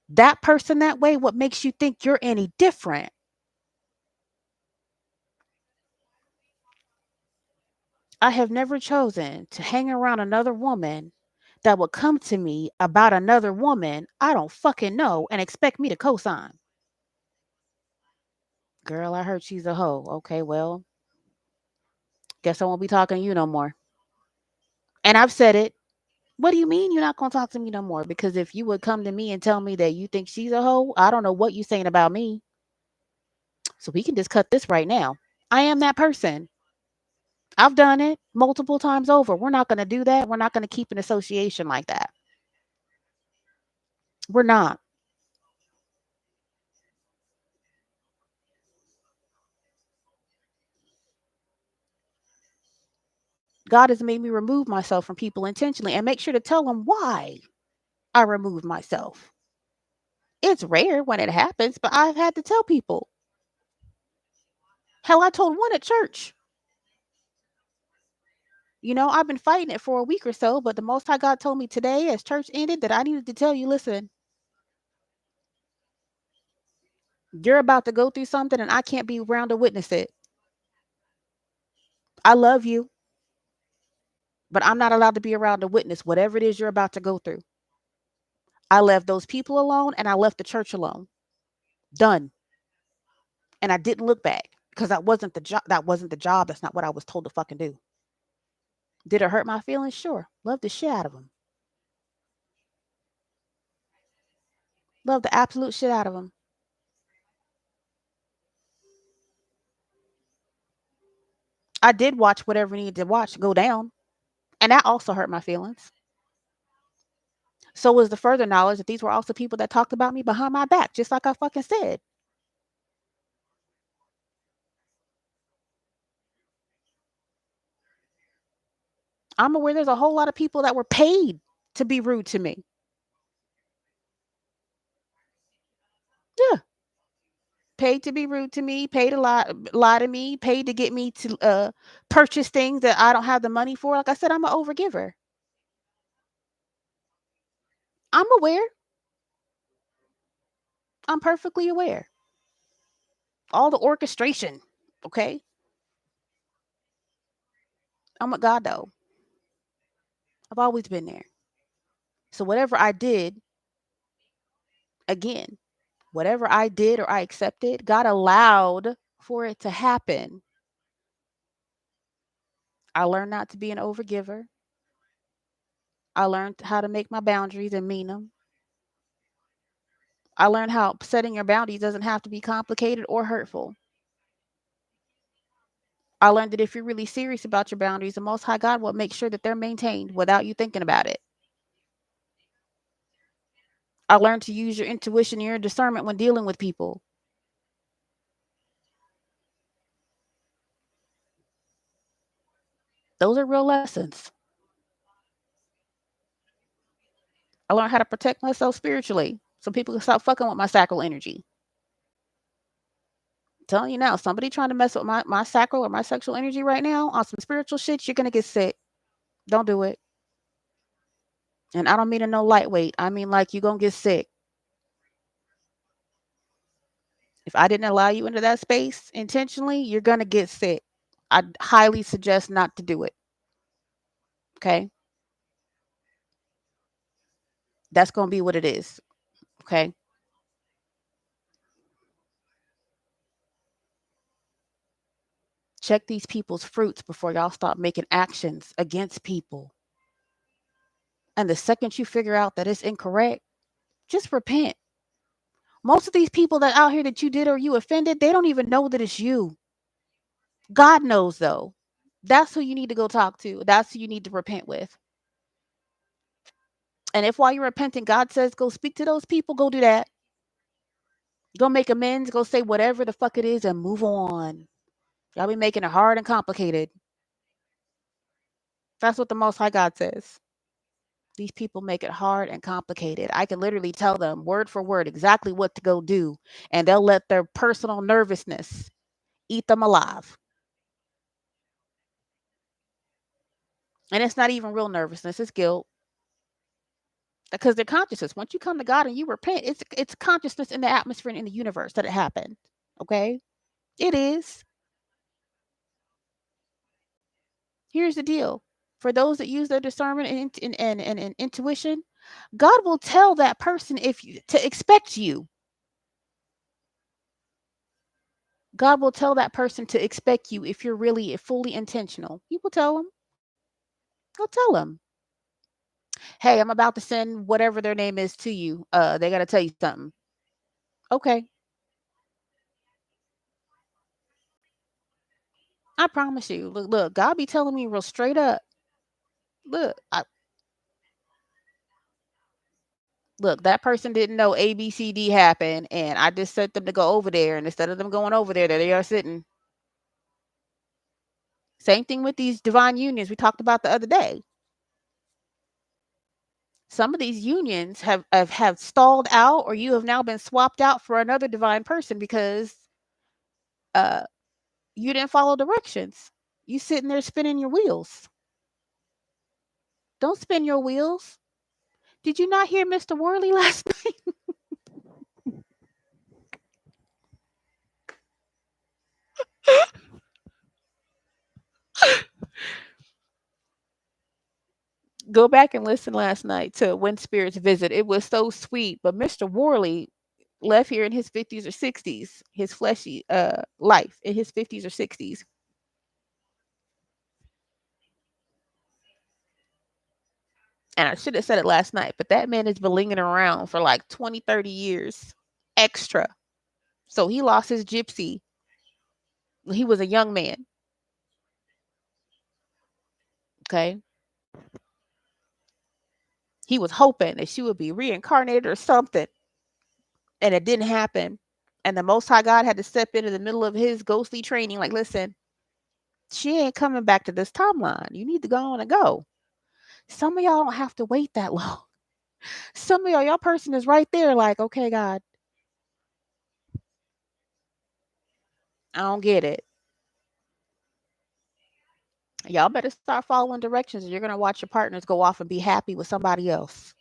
that person that way, what makes you think you're any different? I have never chosen to hang around another woman that would come to me about another woman I don't fucking know and expect me to co-sign. Girl, I heard she's a hoe. Okay, well, guess I won't be talking to you no more. And I've said it. What do you mean you're not going to talk to me no more? Because if you would come to me and tell me that you think she's a hoe, I don't know what you're saying about me. So we can just cut this right now. I am that person. I've done it multiple times over. We're not going to do that. We're not going to keep an association like that. We're not. God has made me remove myself from people intentionally and make sure to tell them why I removed myself. It's rare when it happens, but I've had to tell people. Hell, I told one at church. I've been fighting it for a week or so, but the Most High God told me today, as church ended, that I needed to tell you, listen, you're about to go through something and I can't be around to witness it. I love you, but I'm not allowed to be around to witness whatever it is you're about to go through. I left those people alone and I left the church alone. Done. And I didn't look back because that wasn't the job. That wasn't the job. That's not what I was told to fucking do. Did it hurt my feelings? Sure. Love the shit out of them. Love the absolute shit out of them. I did watch whatever needed to watch go down. And that also hurt my feelings. So was the further knowledge that these were also people that talked about me behind my back, just like I fucking said. I'm aware there's a whole lot of people that were paid to be rude to me. Yeah. Paid to be rude to me, paid a lot lie to me, paid to get me to purchase things that I don't have the money for. Like I said, I'm an overgiver. I'm aware. I'm perfectly aware. All the orchestration. Okay. I'm with God though. I've always been there. So whatever I did, again, whatever I did or I accepted, God allowed for it to happen. I learned not to be an overgiver. I learned how to make my boundaries and mean them. I learned how setting your boundaries doesn't have to be complicated or hurtful. I learned that if you're really serious about your boundaries, the Most High God will make sure that they're maintained without you thinking about it. I learned to use your intuition and your discernment when dealing with people. Those are real lessons. I learned how to protect myself spiritually so people can stop fucking with my sacral energy. I'm telling you now, somebody trying to mess with my sacral or my sexual energy right now on some spiritual shit, you're going to get sick. Don't do it. And I don't mean a no lightweight. I mean like you're going to get sick. If I didn't allow you into that space intentionally, you're going to get sick. I highly suggest not to do it. Okay? That's going to be what it is. Okay? Check these people's fruits before y'all start making actions against people. And the second you figure out that it's incorrect, just repent. Most of these people that out here that you did or you offended, they don't even know that it's you. God knows though. That's who you need to go talk to. That's who you need to repent with. And if while you're repenting, God says go speak to those people, go do that. Go make amends, go say whatever the fuck it is and move on. Y'all be making it hard and complicated. That's what the Most High God says. These people make it hard and complicated. I can literally tell them word for word exactly what to go do, and they'll let their personal nervousness eat them alive. And it's not even real nervousness, it's guilt. Because they're consciousness. Once you come to God and you repent, it's consciousness in the atmosphere and in the universe that it happened. Okay? It is. Here's the deal. For those that use their discernment and intuition, God will tell that person if you to expect you. God will tell that person to expect you if you're really fully intentional. He will tell them. He'll tell them. Hey, I'm about to send whatever their name is to you. They gotta tell you something. Okay. I promise you. Look, God be telling me real straight up. Look, look, that person didn't know ABCD happened, and I just sent them to go over there, and instead of them going over there, there they are sitting. Same thing with these divine unions we talked about the other day. Some of these unions have stalled out, or you have now been swapped out for another divine person because uh you didn't follow directions. You sitting there spinning your wheels. Don't spin your wheels. Did you not hear Mr. Worley last night? Go back and listen last night to When Spirits Visit. It was so sweet. But Mr. Worley left here in his 50s or 60s, his fleshy life in his 50s or 60s. And I should have said it last night, but that man has been lingering around for like 20, 30 years extra. So he lost his gypsy. He was a young man. Okay. He was hoping that she would be reincarnated or something. And it didn't happen. And the Most High God had to step in the middle of his ghostly training. Like, listen, she ain't coming back to this timeline. You need to go on and go. Some of y'all don't have to wait that long. Some of y'all, your person is right there. Like, okay, God, I don't get it. Y'all better start following directions, or you're gonna watch your partners go off and be happy with somebody else.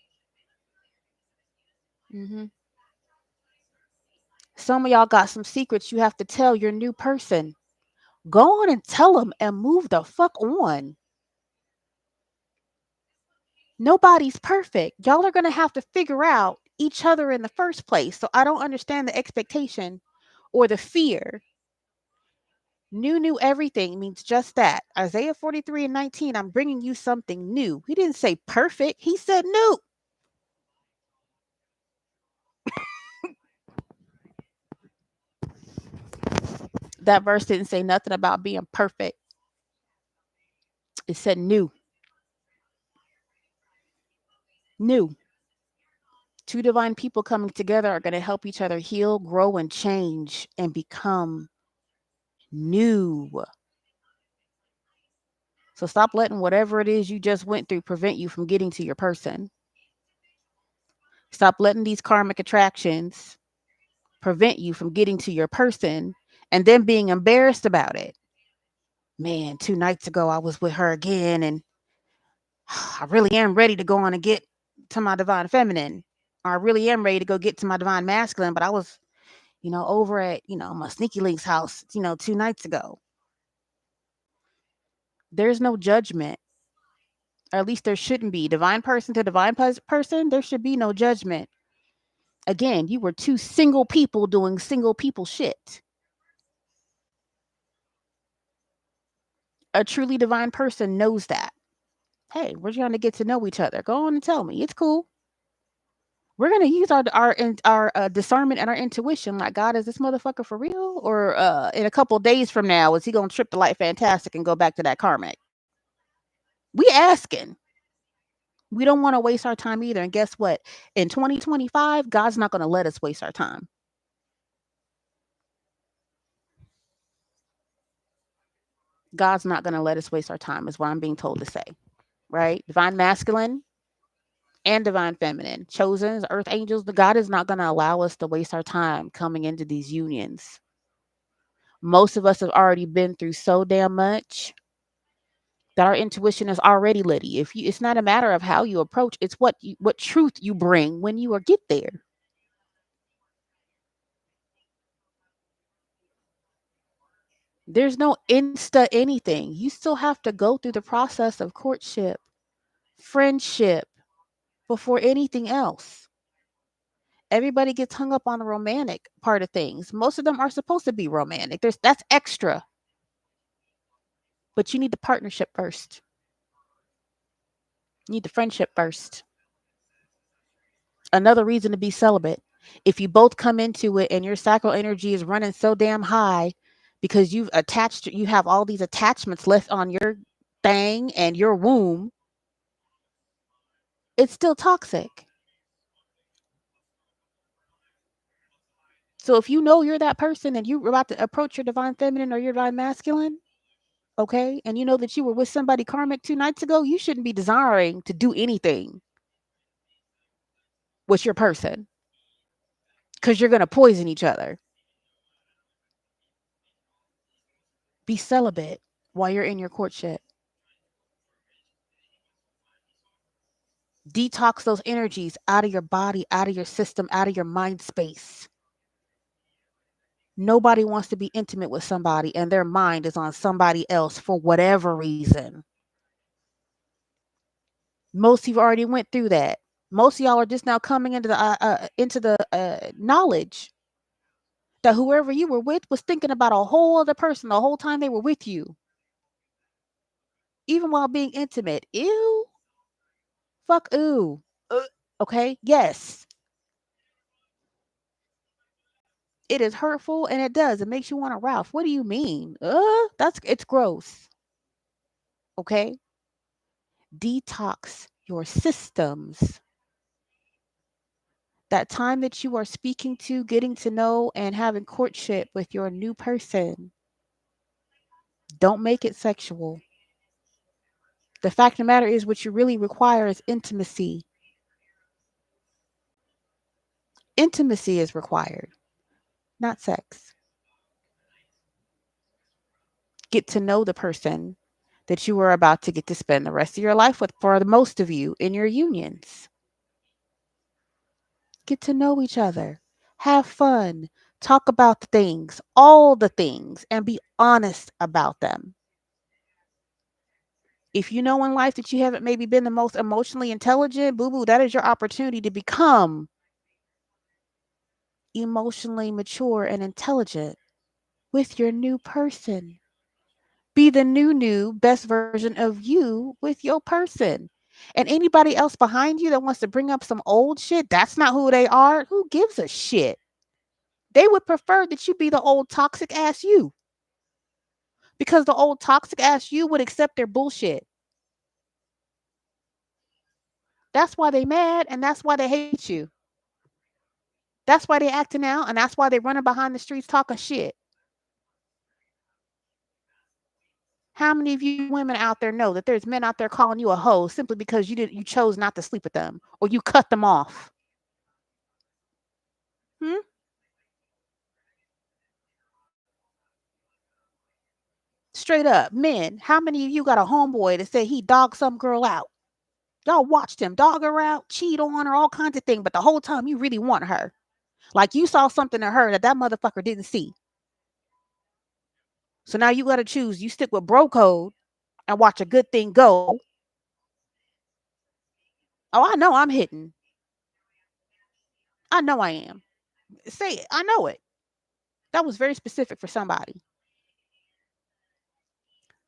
hmm Some of y'all got some secrets you have to tell your new person. Go on and tell them and move the fuck on. Nobody's perfect. Y'all are going to have to figure out each other in the first place. So I don't understand the expectation or the fear. New everything means just that. Isaiah 43 and 19, I'm bringing you something new. He didn't say perfect. He said new. That verse didn't say nothing about being perfect. It said new, new. Two divine people coming together are going to help each other heal, grow, and change and become new. So stop letting whatever it is you just went through prevent you from getting to your person. Stop letting these karmic attractions prevent you from getting to your person and then being embarrassed about it. Man, 2 nights ago I was with her again and I really am ready to go on and get to my divine feminine. Or I really am ready to go get to my divine masculine, but I was, over at, my sneaky link's house, 2 nights ago. There's no judgment, or at least there shouldn't be. Divine person to divine person, there should be no judgment. Again, you were two single people doing single people shit. A truly divine person knows that. Hey, we're trying to get to know each other. Go on and tell me. It's cool. We're gonna use our discernment and our intuition. Like, God, is this motherfucker for real? Or in a couple of days from now, is he gonna trip the light fantastic and go back to that karmic? We asking. We don't want to waste our time either. And guess what? In 2025, God's not gonna let us waste our time. God's not gonna let us waste our time, is what I'm being told to say. Right? Divine masculine and divine feminine, chosen earth angels. The God is not gonna allow us to waste our time coming into these unions. Most of us have already been through so damn much that our intuition is already litty. It's not a matter of how you approach, it's what truth you bring when you get there. There's no insta anything. You still have to go through the process of courtship, friendship, before anything else. Everybody gets hung up on the romantic part of things. Most of them are supposed to be romantic. That's extra. But you need the partnership first. You need the friendship first. Another reason to be celibate. If you both come into it and your sacral energy is running so damn high because you have all these attachments left on your thing and your womb, it's still toxic. So if you know you're that person and you're about to approach your divine feminine or your divine masculine, okay, and you know that you were with somebody karmic 2 nights ago, you shouldn't be desiring to do anything with your person because you're going to poison each other. Be celibate while you're in your courtship. Detox those energies out of your body, out of your system, out of your mind space. Nobody wants to be intimate with somebody and their mind is on somebody else for whatever reason. Most of you already went through that. Most of y'all are just now coming into the knowledge that whoever you were with was thinking about a whole other person the whole time they were with you, even while being intimate. Ew, fuck, ooh. Okay, yes, it is hurtful and it does. It makes you want to Ralph. What do you mean? It's gross. Okay, detox your systems. That time that you are speaking to, getting to know, and having courtship with your new person, don't make it sexual. The fact of the matter is, what you really require is intimacy. Intimacy is required, not sex. Get to know the person that you are about to get to spend the rest of your life with, for the most of you in your unions. Get to know each other. Have fun. Talk about the things, all the things, and be honest about them. If you know in life that you haven't maybe been the most emotionally intelligent, boo boo, that is your opportunity to become emotionally mature and intelligent with your new person. Be the new best version of you with your person. And anybody else behind you that wants to bring up some old shit, that's not who they are. Who gives a shit? They would prefer that you be the old toxic ass you. because the old toxic ass you would accept their bullshit. That's why they mad and that's why they hate you. That's why they acting out and that's why they running behind the streets talking shit. How many of you women out there know that there's men out there calling you a hoe simply because you chose not to sleep with them or you cut them off? Hmm? Straight up, men. How many of you got a homeboy that said he dogged some girl out? Y'all watched him dog her out, cheat on her, all kinds of things, but the whole time you really want her. Like you saw something in her that that motherfucker didn't see. So now you got to choose. You stick with bro code and watch a good thing go. Oh, I know I'm hitting. I know I am. Say it. I know it. That was very specific for somebody.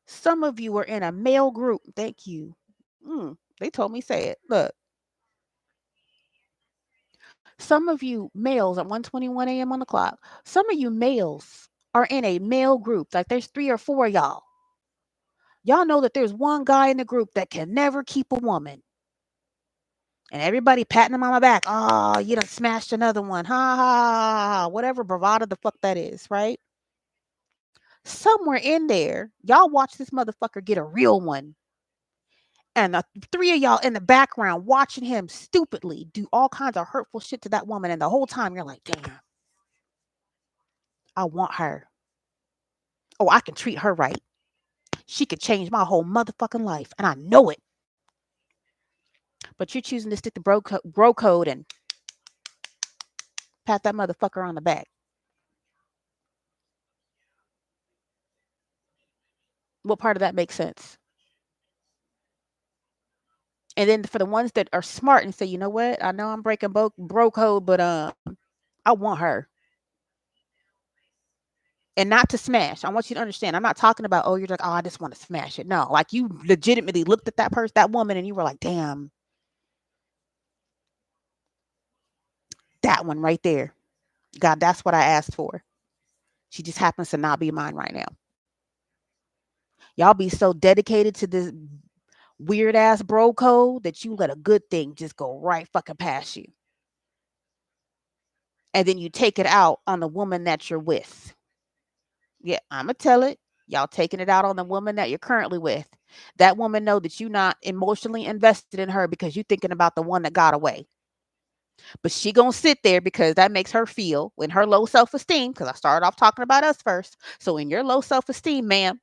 Some of you are in a male group. Thank you. They told me say it. Look, some of you males at 1:21 a.m. on the clock. Some of you males are in a male group. Like there's 3 or 4 of y'all. Y'all know that there's one guy in the group that can never keep a woman. And everybody patting him on the back. Oh, you done smashed another one. Ha ha ha ha. Whatever bravado the fuck that is, right? Somewhere in there, y'all watch this motherfucker get a real one. And the 3 of y'all in the background watching him stupidly do all kinds of hurtful shit to that woman. And the whole time you're like, damn, I want her. Oh, I can treat her right. She could change my whole motherfucking life. And I know it. But you're choosing to stick to bro code and pat that motherfucker on the back. What part of that makes sense? And then for the ones that are smart and say, you know what? I know I'm breaking bro code, but I want her. And not to smash. I want you to understand. I'm not talking about, oh, you're like, oh, I just want to smash it. No, like you legitimately looked at that person, that woman, and you were like, damn, that one right there. God, that's what I asked for. She just happens to not be mine right now. Y'all be so dedicated to this weird ass bro code that you let a good thing just go right fucking past you. And then you take it out on the woman that you're with. Yeah, I'ma tell it. Y'all taking it out on the woman that you're currently with. That woman know that you're not emotionally invested in her because you're thinking about the one that got away. But she gonna sit there because that makes her feel in her low self-esteem. Because I started off talking about us first. So in your low self-esteem, ma'am,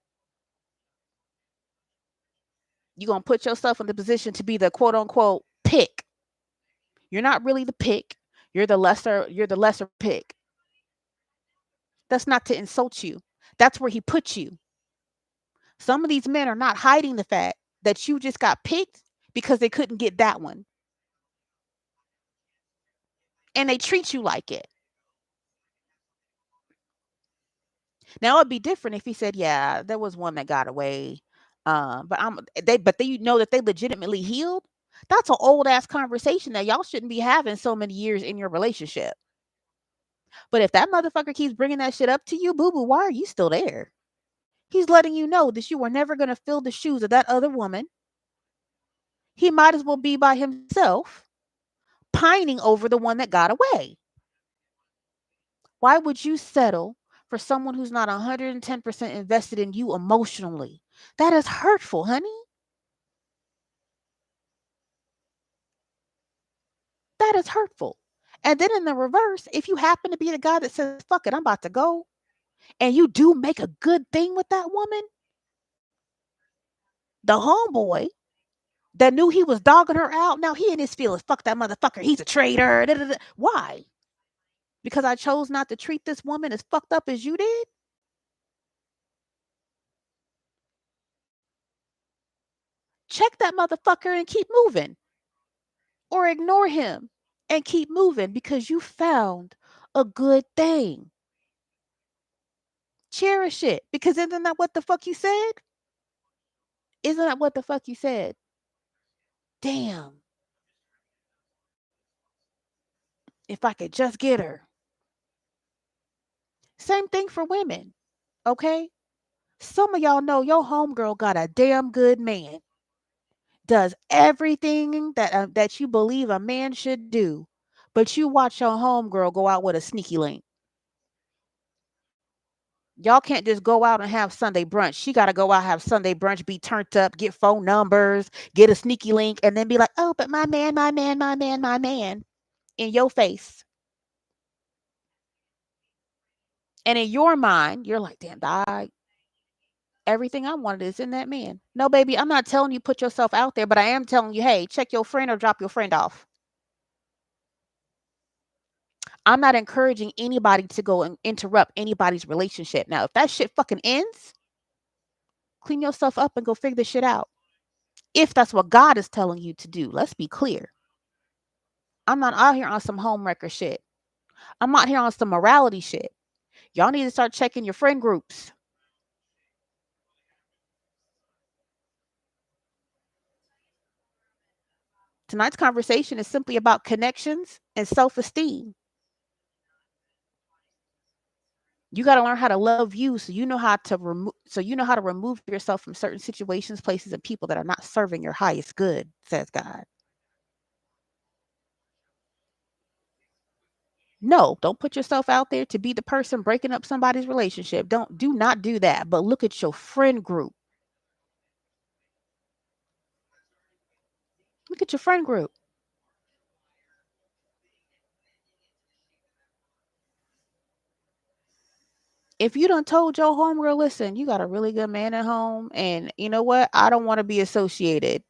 you're gonna put yourself in the position to be the quote unquote pick. You're not really the pick. You're the lesser pick. That's not to insult you. That's where he put you. Some of these men are not hiding the fact that you just got picked because they couldn't get that one. And they treat you like it. Now it'd be different if he said, "Yeah, there was one that got away." But they you know that they legitimately healed. That's an old ass conversation that y'all shouldn't be having so many years in your relationship. But if that motherfucker keeps bringing that shit up to you, boo boo, why are you still there? He's letting you know that you are never going to fill the shoes of that other woman. He might as well be by himself, pining over the one that got away. Why would you settle for someone who's not 110% invested in you emotionally? That is hurtful, honey. That is hurtful. And then in the reverse, if you happen to be the guy that says, fuck it, I'm about to go, and you do make a good thing with that woman, the homeboy that knew he was dogging her out, now he in his feelings, fuck that motherfucker, he's a traitor. Da, da, da. Why? Because I chose not to treat this woman as fucked up as you did? Check that motherfucker and keep moving. Or ignore him and keep moving because you found a good thing. Cherish it because isn't that what the fuck you said? Isn't that what the fuck you said? Damn, if I could just get her. Same thing for women, okay? Some of y'all know your homegirl got a damn good man, does everything that you believe a man should do, but you watch your homegirl go out with a sneaky link. Y'all can't just go out and have Sunday brunch. She got to go out, have Sunday brunch, be turned up, get phone numbers, get a sneaky link, and then be like, oh, but my man, my man, my man, my man, in your face. And in your mind, you're like, damn, everything I wanted is in that man. No, baby, I'm not telling you put yourself out there, but I am telling you, hey, check your friend or drop your friend off. I'm not encouraging anybody to go and interrupt anybody's relationship. Now, if that shit fucking ends, clean yourself up and go figure this shit out. If that's what God is telling you to do, let's be clear. I'm not out here on some homewrecker shit. I'm out here on some morality shit. Y'all need to start checking your friend groups. Tonight's conversation is simply about connections and self esteem. You got to learn how to love you so you know how to remove yourself from certain situations, places, and people that are not serving your highest good, says God. No, don't put yourself out there to be the person breaking up somebody's relationship. Do not do that. But look at your friend group. Look at your friend group. If you done told your homegirl, listen, you got a really good man at home, and you know what? I don't want to be associated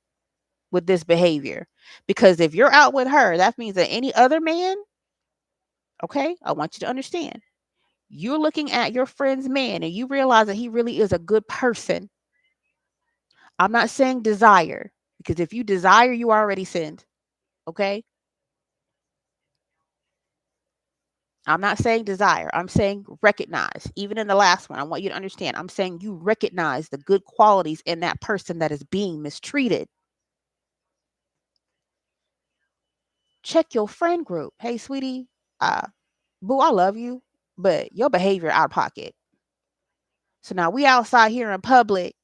with this behavior. Because if you're out with her, that means that any other man, okay, I want you to understand. You're looking at your friend's man and you realize that he really is a good person. I'm not saying desire, because if you desire, you already sinned. Okay. I'm not saying desire. I'm saying recognize. Even in the last one, I want you to understand. I'm saying you recognize the good qualities in that person that is being mistreated. Check your friend group. Hey, sweetie, uh, boo, I love you, but your behavior out of pocket. So now we outside here in public,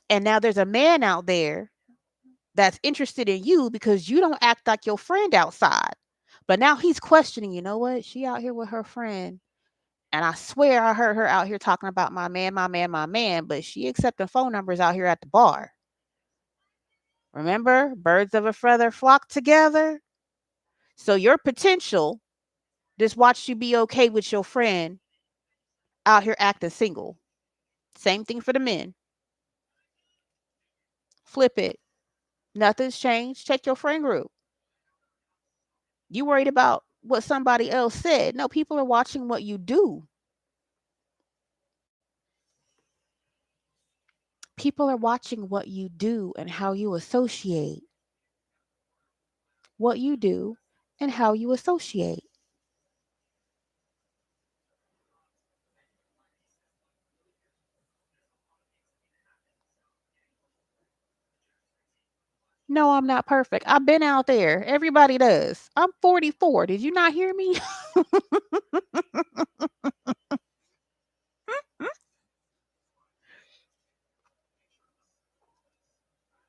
and now there's a man out there that's interested in you because you don't act like your friend outside. But now he's questioning, you know what? She out here with her friend. And I swear I heard her out here talking about my man, my man, my man, but she accepting phone numbers out here at the bar. Remember, birds of a feather flock together. So your potential just watched you be okay with your friend out here acting single. Same thing for the men. Flip it. Nothing's changed. Check your friend group. You worried about what somebody else said. No, people are watching what you do. People are watching what you do and how you associate. What you do and how you associate. No, I'm not perfect. I've been out there. Everybody does. I'm 44. Did you not hear me?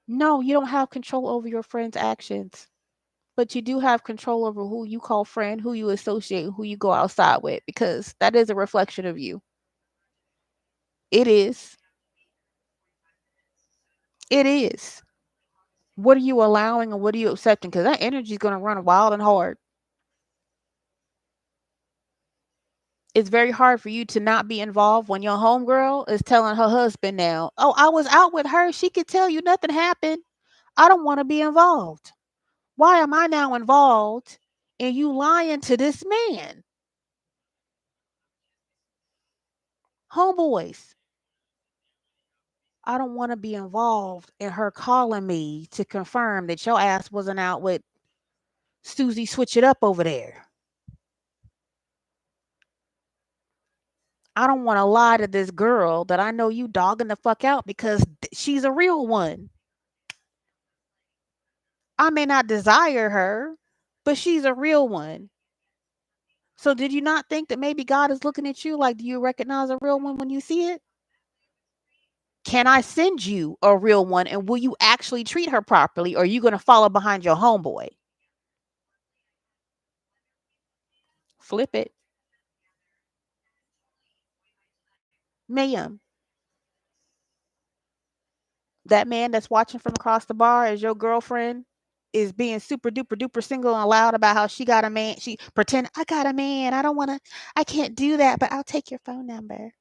No, you don't have control over your friend's actions, but you do have control over who you call friend, who you associate, who you go outside with, because that is a reflection of you. It is. It is. What are you allowing and what are you accepting? Because that energy is going to run wild and hard. It's very hard for you to not be involved when your homegirl is telling her husband now, oh, I was out with her. She could tell you nothing happened. I don't want to be involved. Why am I now involved in you lying to this man? Homeboys, I don't want to be involved in her calling me to confirm that your ass wasn't out with Susie Switch It Up over there. I don't want to lie to this girl that I know you dogging the fuck out because she's a real one. I may not desire her, but she's a real one. So did you not think that maybe God is looking at you like, do you recognize a real one when you see it? Can I send you a real one, and will you actually treat her properly, or are you going to follow behind your homeboy? Flip it. Ma'am, that man that's watching from across the bar as your girlfriend is being super duper duper single and loud about how she got a man. She pretend, I got a man. I don't want to, I can't do that, but I'll take your phone number.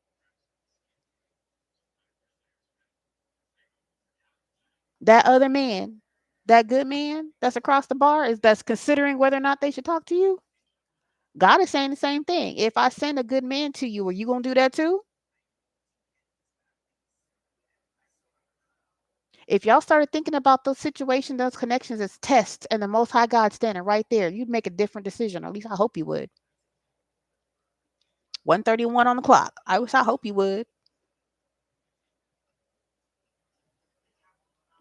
That other man, that good man that's across the bar is that's considering whether or not they should talk to you. God is saying the same thing. If I send a good man to you, are you going to do that too? If y'all started thinking about those situations, those connections as tests and the Most High God standing right there, you'd make a different decision. Or at least I hope you would. 1:31 on the clock. I hope you would.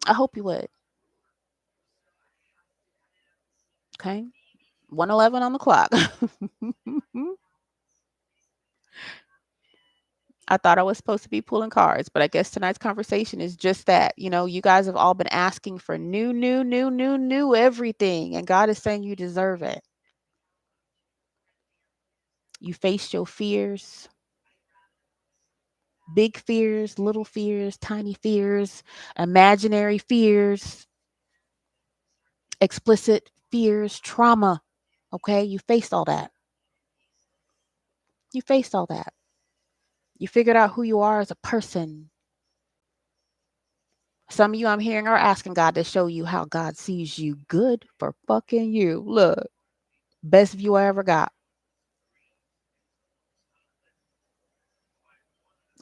I hope you would. Okay. 1:11 on the clock. I thought I was supposed to be pulling cards, but I guess tonight's conversation is just that. You guys have all been asking for new, new, new, new, new everything. And God is saying you deserve it. You faced your fears, big fears, little fears, tiny fears, imaginary fears, explicit fears, trauma. Okay. You faced all that. You faced all that. You figured out who you are as a person. Some of you I'm hearing are asking God to show you how God sees you. Good for fucking you. Look, best view I ever got.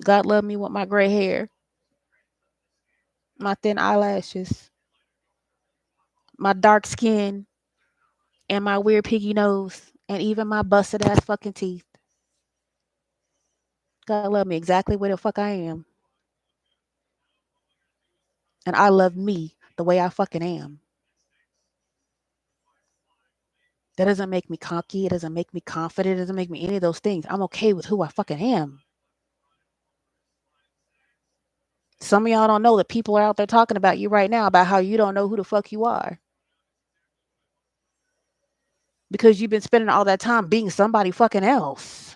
God loved me with my gray hair, my thin eyelashes, my dark skin, and my weird piggy nose, and even my busted ass fucking teeth. God loved me exactly where the fuck I am. And I love me the way I fucking am. That doesn't make me cocky. It doesn't make me confident. It doesn't make me any of those things. I'm okay with who I fucking am. Some of y'all don't know that people are out there talking about you right now about how you don't know who the fuck you are. Because you've been spending all that time being somebody fucking else.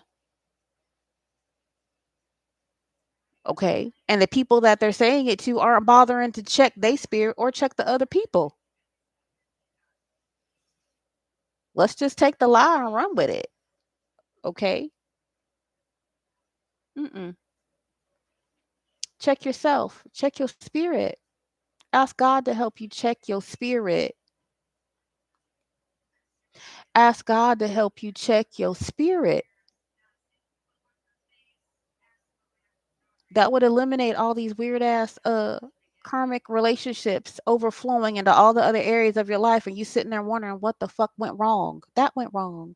Okay. And the people that they're saying it to aren't bothering to check their spirit or check the other people. Let's just take the lie and run with it. Okay. Mm-mm. Check yourself. Check your spirit. Ask God to help you check your spirit. Ask God to help you check your spirit. That would eliminate all these weird ass karmic relationships overflowing into all the other areas of your life, and you sitting there wondering what the fuck went wrong. That went wrong.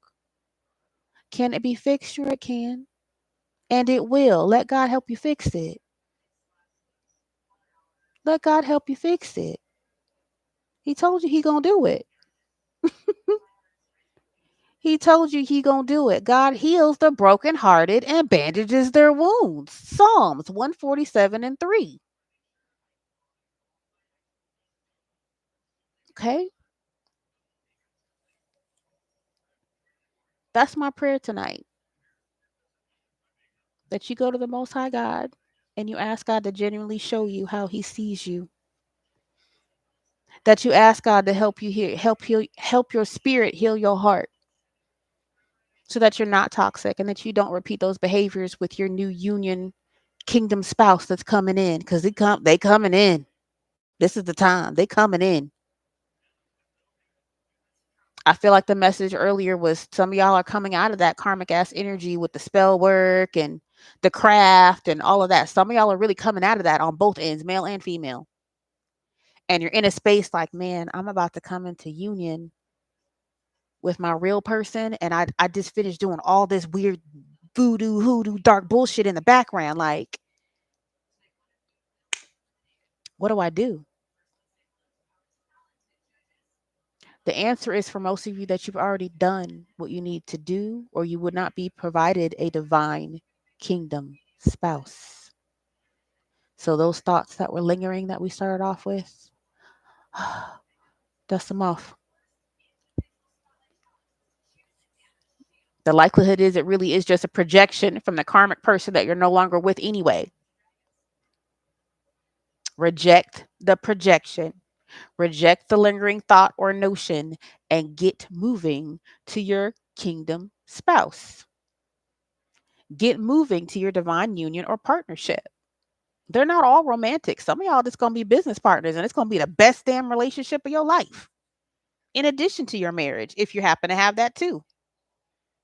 Can it be fixed? Sure it can. And it will. Let God help you fix it. Let God help you fix it. He told you he gonna do it. He told you he gonna do it. God heals the brokenhearted and bandages their wounds. Psalms 147 and 3. Okay? That's my prayer tonight. That you go to the Most High God and you ask God to genuinely show you how he sees you. That you ask God to help you help your spirit heal your heart. So that you're not toxic and that you don't repeat those behaviors with your new union kingdom spouse that's coming in. Because they coming in. This is the time. They coming in. I feel like the message earlier was some of y'all are coming out of that karmic ass energy with the spell work and the craft and all of that. Some of y'all are really coming out of that on both ends, male and female. And you're in a space like, man, I'm about to come into union with my real person. And I just finished doing all this weird voodoo, hoodoo, dark bullshit in the background. Like, what do I do? The answer is for most of you that you've already done what you need to do, or you would not be provided a divine kingdom spouse. So, those thoughts that were lingering that we started off with, dust them off. The likelihood is it really is just a projection from the karmic person that you're no longer with anyway. Reject the projection, reject the lingering thought or notion, and get moving to your kingdom spouse. Get moving to your divine union or partnership. They're not all romantic. Some of y'all just gonna be business partners, and it's gonna be the best damn relationship of your life. In addition to your marriage, if you happen to have that too.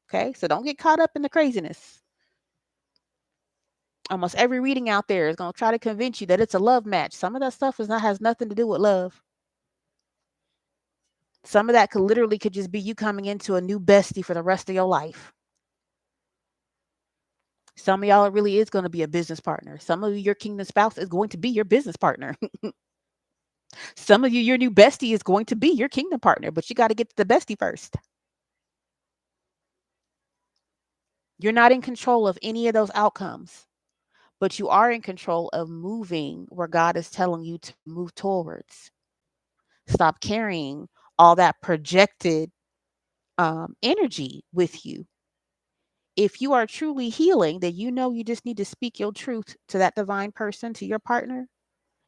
Okay, so don't get caught up in the craziness. Almost every reading out there is gonna try to convince you that it's a love match. Some of that stuff has nothing to do with love. Some of that could just be you coming into a new bestie for the rest of your life. Some of y'all, it really is going to be a business partner. Some of you, your kingdom spouse is going to be your business partner. Some of you, your new bestie is going to be your kingdom partner, but you got to get to the bestie first. You're not in control of any of those outcomes, but you are in control of moving where God is telling you to move towards. Stop carrying all that projected energy with you. If you are truly healing, then you know you just need to speak your truth to that divine person, to your partner,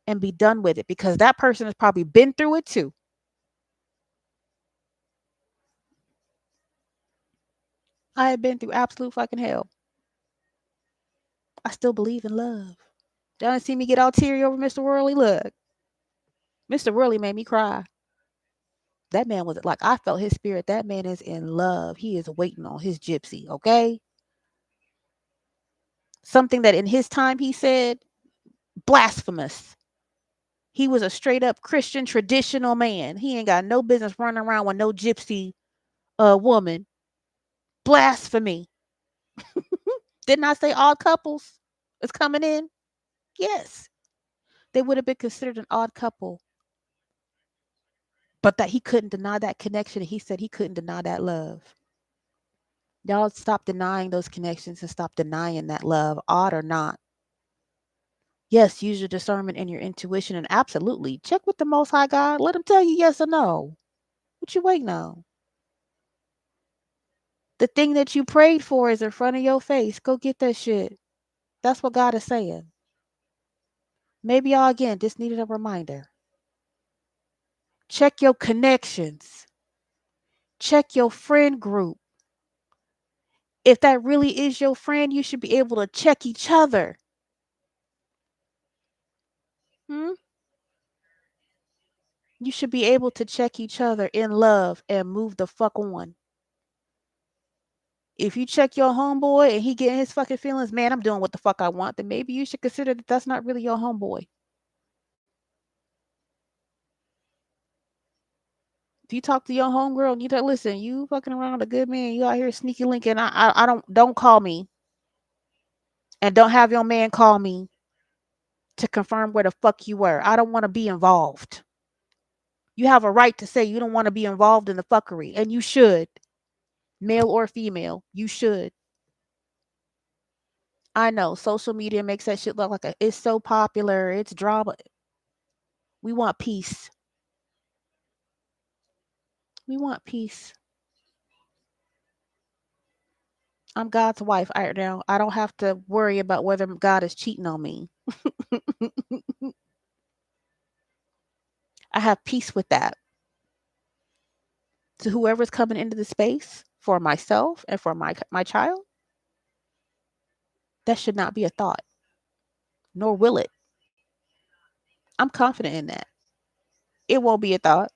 and be done with it, because that person has probably been through it too. I have been through absolute fucking hell. I still believe in love. Y'all didn't see me get all teary over Mr. Worley. Look, Mr. Worley made me cry. That man was like, I felt his spirit. That man is in love. He is waiting on his gypsy, okay? Something that in his time he said, blasphemous. He was a straight up Christian traditional man. He ain't got no business running around with no gypsy woman. Blasphemy. Didn't I say odd couples is coming in? Yes. They would have been considered an odd couple. But that he couldn't deny that connection. He said he couldn't deny that love. Y'all stop denying those connections and stop denying that love, odd or not. Yes, use your discernment and your intuition, and absolutely check with the Most High God. Let him tell you yes or no. What you waiting on? The thing that you prayed for is in front of your face. Go get that shit. That's what God is saying. Maybe y'all again just needed a reminder. Check your connections. Check your friend group. If that really is your friend, you should be able to check each other. Hmm? You should be able to check each other in love and move the fuck on. If you check your homeboy and he getting his fucking feelings, man, I'm doing what the fuck I want, then maybe you should consider that that's not really your homeboy. If you talk to your homegirl and you tell, listen, you fucking around with a good man, you out here sneaky linking, I don't call me, and don't have your man call me to confirm where the fuck you were. I don't want to be involved. You have a right to say you don't want to be involved in the fuckery, and you should, male or female, you should. I know social media makes that shit look like it's so popular, it's drama. We want peace. We want peace. I'm God's wife right now. I don't have to worry about whether God is cheating on me. I have peace with that. To whoever's coming into the space for myself and for my child, that should not be a thought, nor will it. I'm confident in that. It won't be a thought.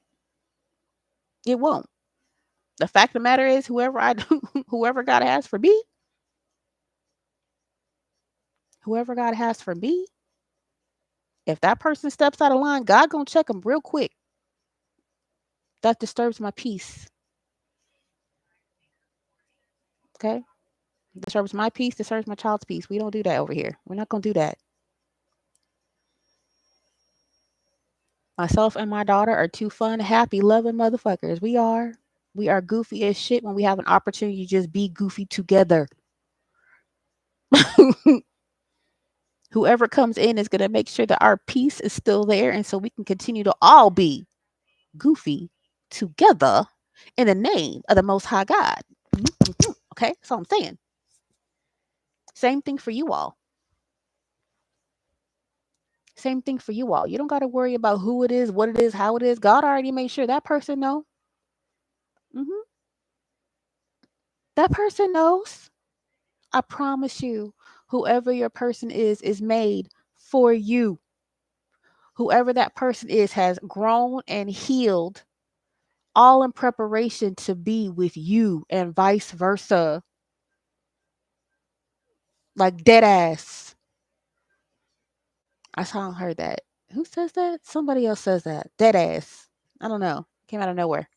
It won't. The fact of the matter is, whoever God has for me, whoever God has for me, if that person steps out of line, God gonna check them real quick. That disturbs my peace. Okay, disturbs my peace. Disturbs my child's peace. We don't do that over here. We're not gonna do that. Myself and my daughter are two fun, happy, loving motherfuckers. We are. We are goofy as shit when we have an opportunity to just be goofy together. Whoever comes in is going to make sure that our peace is still there. And so we can continue to all be goofy together in the name of the Most High God. Okay, that's all I'm saying. Same thing for you all. Same thing for you all. You don't got to worry about who it is, what it is, how it is. God already made sure that person know. hmm That person knows. I promise you, whoever your person is made for you. Whoever that person is has grown and healed, all in preparation to be with you and vice versa. Like dead ass. I saw heard that. Who says that? Somebody else says that. Dead ass. I don't know. Came out of nowhere.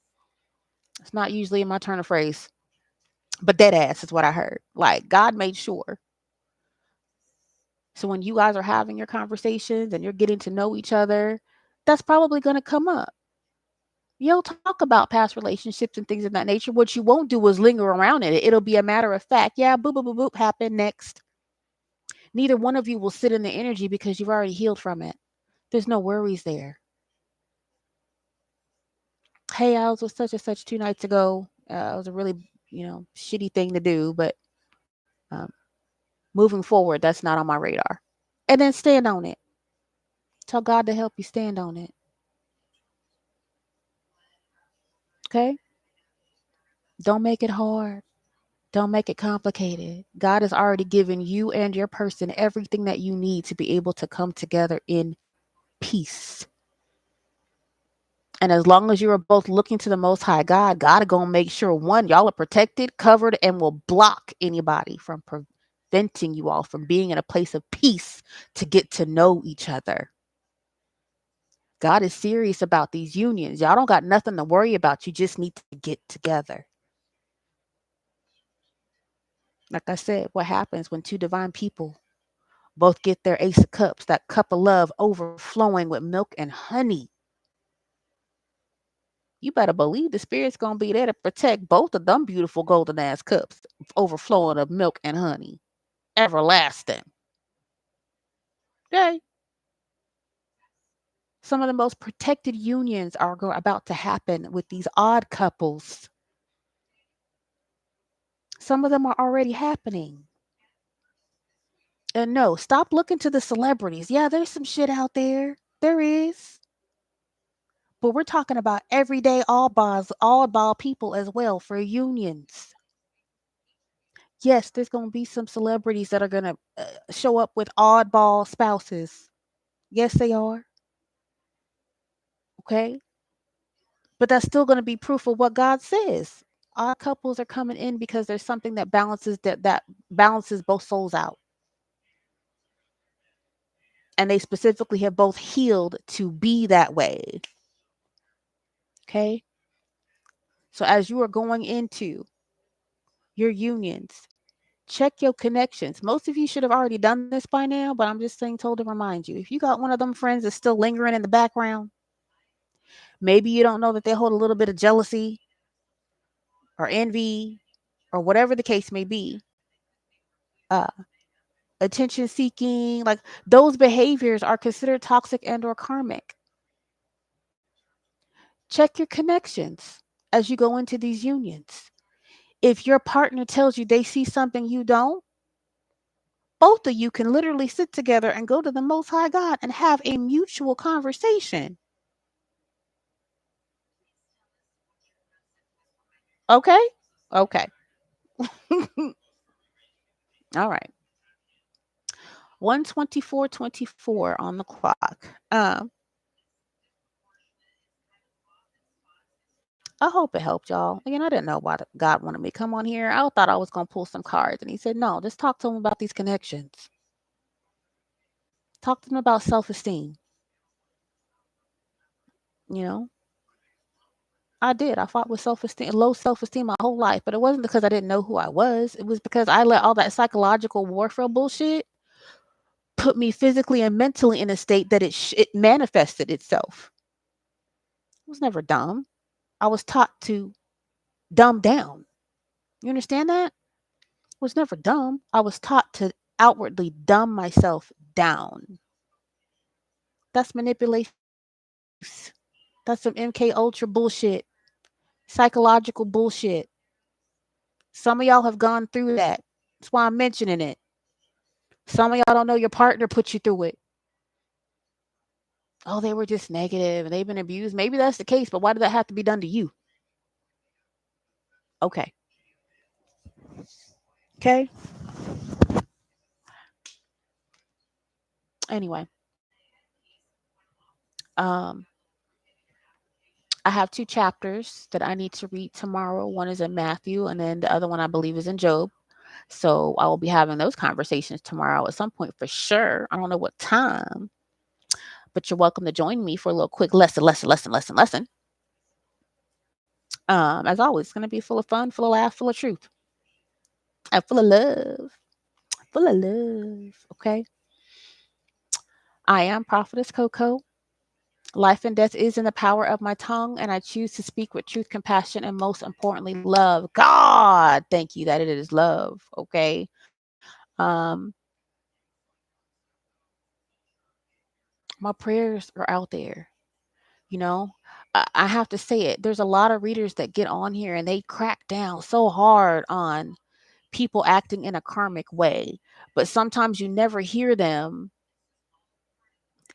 It's not usually in my turn of phrase. But dead ass is what I heard. Like God made sure. So when you guys are having your conversations and you're getting to know each other, that's probably going to come up. You'll talk about past relationships and things of that nature. What you won't do is linger around in it. It'll be a matter of fact. Yeah, boop, boop, boop, boop, happen next. Neither one of you will sit in the energy because you've already healed from it. There's no worries there. Hey, I was with such and such 2 nights ago. It was a really, shitty thing to do, but um, moving forward, that's not on my radar. And then stand on it. Tell God to help you stand on it. Okay? Don't make it hard. Don't make it complicated. God has already given you and your person everything that you need to be able to come together in peace. And as long as you are both looking to the Most High God, God is going to make sure, one, y'all are protected, covered, and will block anybody from preventing you all from being in a place of peace to get to know each other. God is serious about these unions. Y'all don't got nothing to worry about. You just need to get together. Like I said, what happens when two divine people both get their ace of cups, that cup of love overflowing with milk and honey? You better believe the spirit's gonna be there to protect both of them beautiful golden ass cups overflowing of milk and honey. Everlasting. Okay. Some of the most protected unions are about to happen with these odd couples. Some of them are already happening. And no, stop looking to the celebrities. Yeah, there's some shit out there. There is. But we're talking about everyday all ball people as well for unions. Yes, there's going to be some celebrities that are going to show up with oddball spouses. Yes, they are. Okay. But that's still going to be proof of what God says. Odd couples are coming in because there's something that balances both souls out. And they specifically have both healed to be that way. Okay. So as you are going into your unions, check your connections. Most of you should have already done this by now, but I'm just saying, told to remind you. If you got one of them friends that's still lingering in the background, maybe you don't know that they hold a little bit of jealousy or envy or whatever the case may be. Uh, Attention seeking, like those behaviors are considered toxic and or karmic. Check your connections as you go into these unions. If your partner tells you they see something you don't, both of you can literally sit together and go to the Most High God and have a mutual conversation. Okay? Okay. All right. 124:24 on the clock. I hope it helped y'all. Again, I didn't know why God wanted me to come on here. I thought I was going to pull some cards. And he said, no, just talk to them about these connections. Talk to them about self-esteem. You know, I did. I fought with self-esteem, low self-esteem my whole life. But it wasn't because I didn't know who I was. It was because I let all that psychological warfare bullshit put me physically and mentally in a state that it manifested itself. I was never dumb. I was taught to dumb down. You understand that? I was never dumb. I was taught to outwardly dumb myself down. That's manipulation and abuse. That's some MK Ultra bullshit, psychological bullshit. Some of y'all have gone through that. That's why I'm mentioning it. Some of y'all don't know your partner put you through it. Oh, they were just negative and they've been abused. Maybe that's the case, but why did that have to be done to you? Okay. Okay. Anyway, um, I have two chapters that I need to read tomorrow. One is in Matthew, and then the other one I believe is in Job. So I will be having those conversations tomorrow at some point for sure. I don't know what time, but you're welcome to join me for a little quick lesson. As always, it's going to be full of fun, full of laugh, full of truth, and full of love. Full of love. Okay. I am Prophetess Coko. Life and death is in the power of my tongue, and I choose to speak with truth, compassion, and most importantly, love. God, thank you that it is love. Okay. Um, my prayers are out there. You know, I have to say it. There's a lot of readers that get on here and they crack down so hard on people acting in a karmic way, but sometimes you never hear them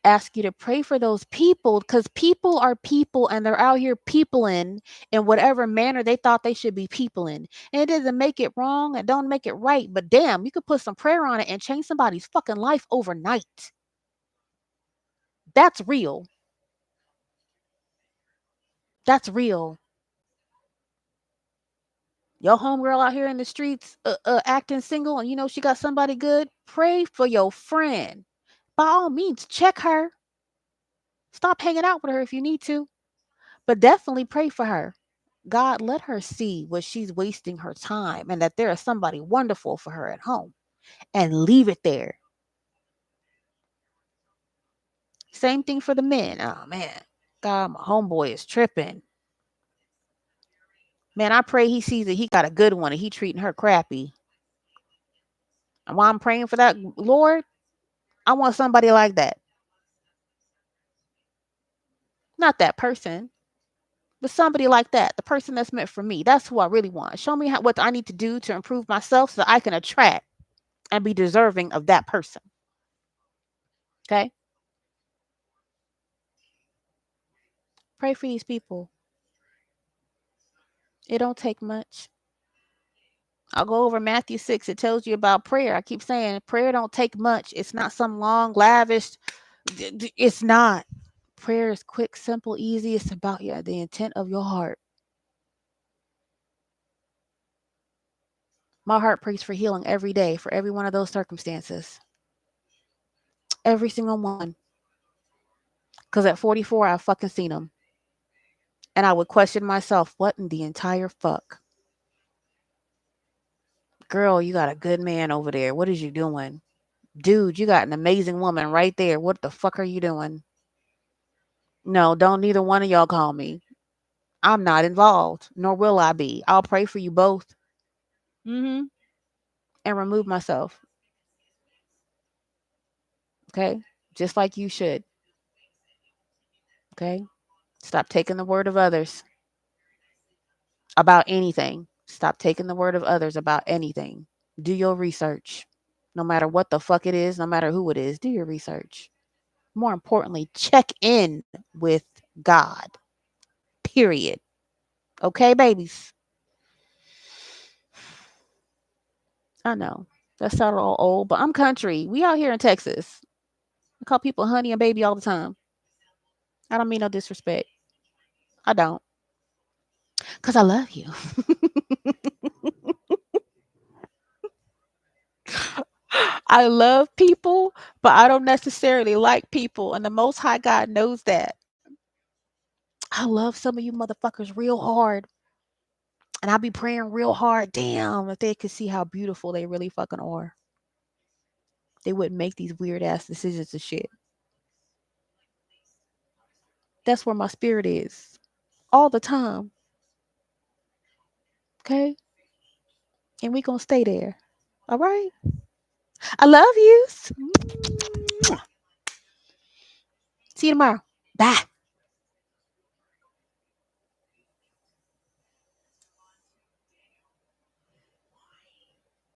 ask you to pray for those people because people are people and they're out here peopling in whatever manner they thought they should be peopling. And it doesn't make it wrong and don't make it right. But damn, you could put some prayer on it and change somebody's fucking life overnight. That's real. That's real. Your homegirl out here in the streets acting single and you know she got somebody good. Pray for your friend. By all means, check her. Stop hanging out with her if you need to. But definitely pray for her. God, let her see what she's wasting her time and that there is somebody wonderful for her at home and leave it there. Same thing for the men. Oh, man. God, my homeboy is tripping. Man, I pray he sees that he got a good one and he treating her crappy. And while I'm praying for that, Lord, I want somebody like that. Not that person, but somebody like that. The person that's meant for me. That's who I really want. Show me what I need to do to improve myself so I can attract and be deserving of that person. Okay? Pray for these people. It don't take much. I'll go over Matthew 6. It tells you about prayer. I keep saying prayer don't take much. It's not some long, lavish. It's not. Prayer is quick, simple, easy. It's about the intent of your heart. My heart prays for healing every day for every one of those circumstances. Every single one. Because at 44, I've fucking seen them. And I would question myself, what in the entire fuck? Girl, you got a good man over there. What is you doing? Dude, you got an amazing woman right there. What the fuck are you doing? No, don't neither one of y'all call me. I'm not involved, nor will I be. I'll pray for you both. Mm-hmm. And remove myself. Okay? Just like you should. Okay? Stop taking the word of others about anything. Stop taking the word of others about anything. Do your research. No matter what the fuck it is, no matter who it is, do your research. More importantly, check in with God. Period. Okay, babies? I know. That sounded all old, but I'm country. We out here in Texas. I call people honey and baby all the time. I don't mean no disrespect. I don't. Because I love you. I love people, but I don't necessarily like people. And the Most High God knows that. I love some of you motherfuckers real hard. And I be praying real hard. Damn, if they could see how beautiful they really fucking are, they wouldn't make these weird ass decisions and shit. That's where my spirit is. all the time. Okay? And we gonna stay there. All right? I love you. See you tomorrow. Bye.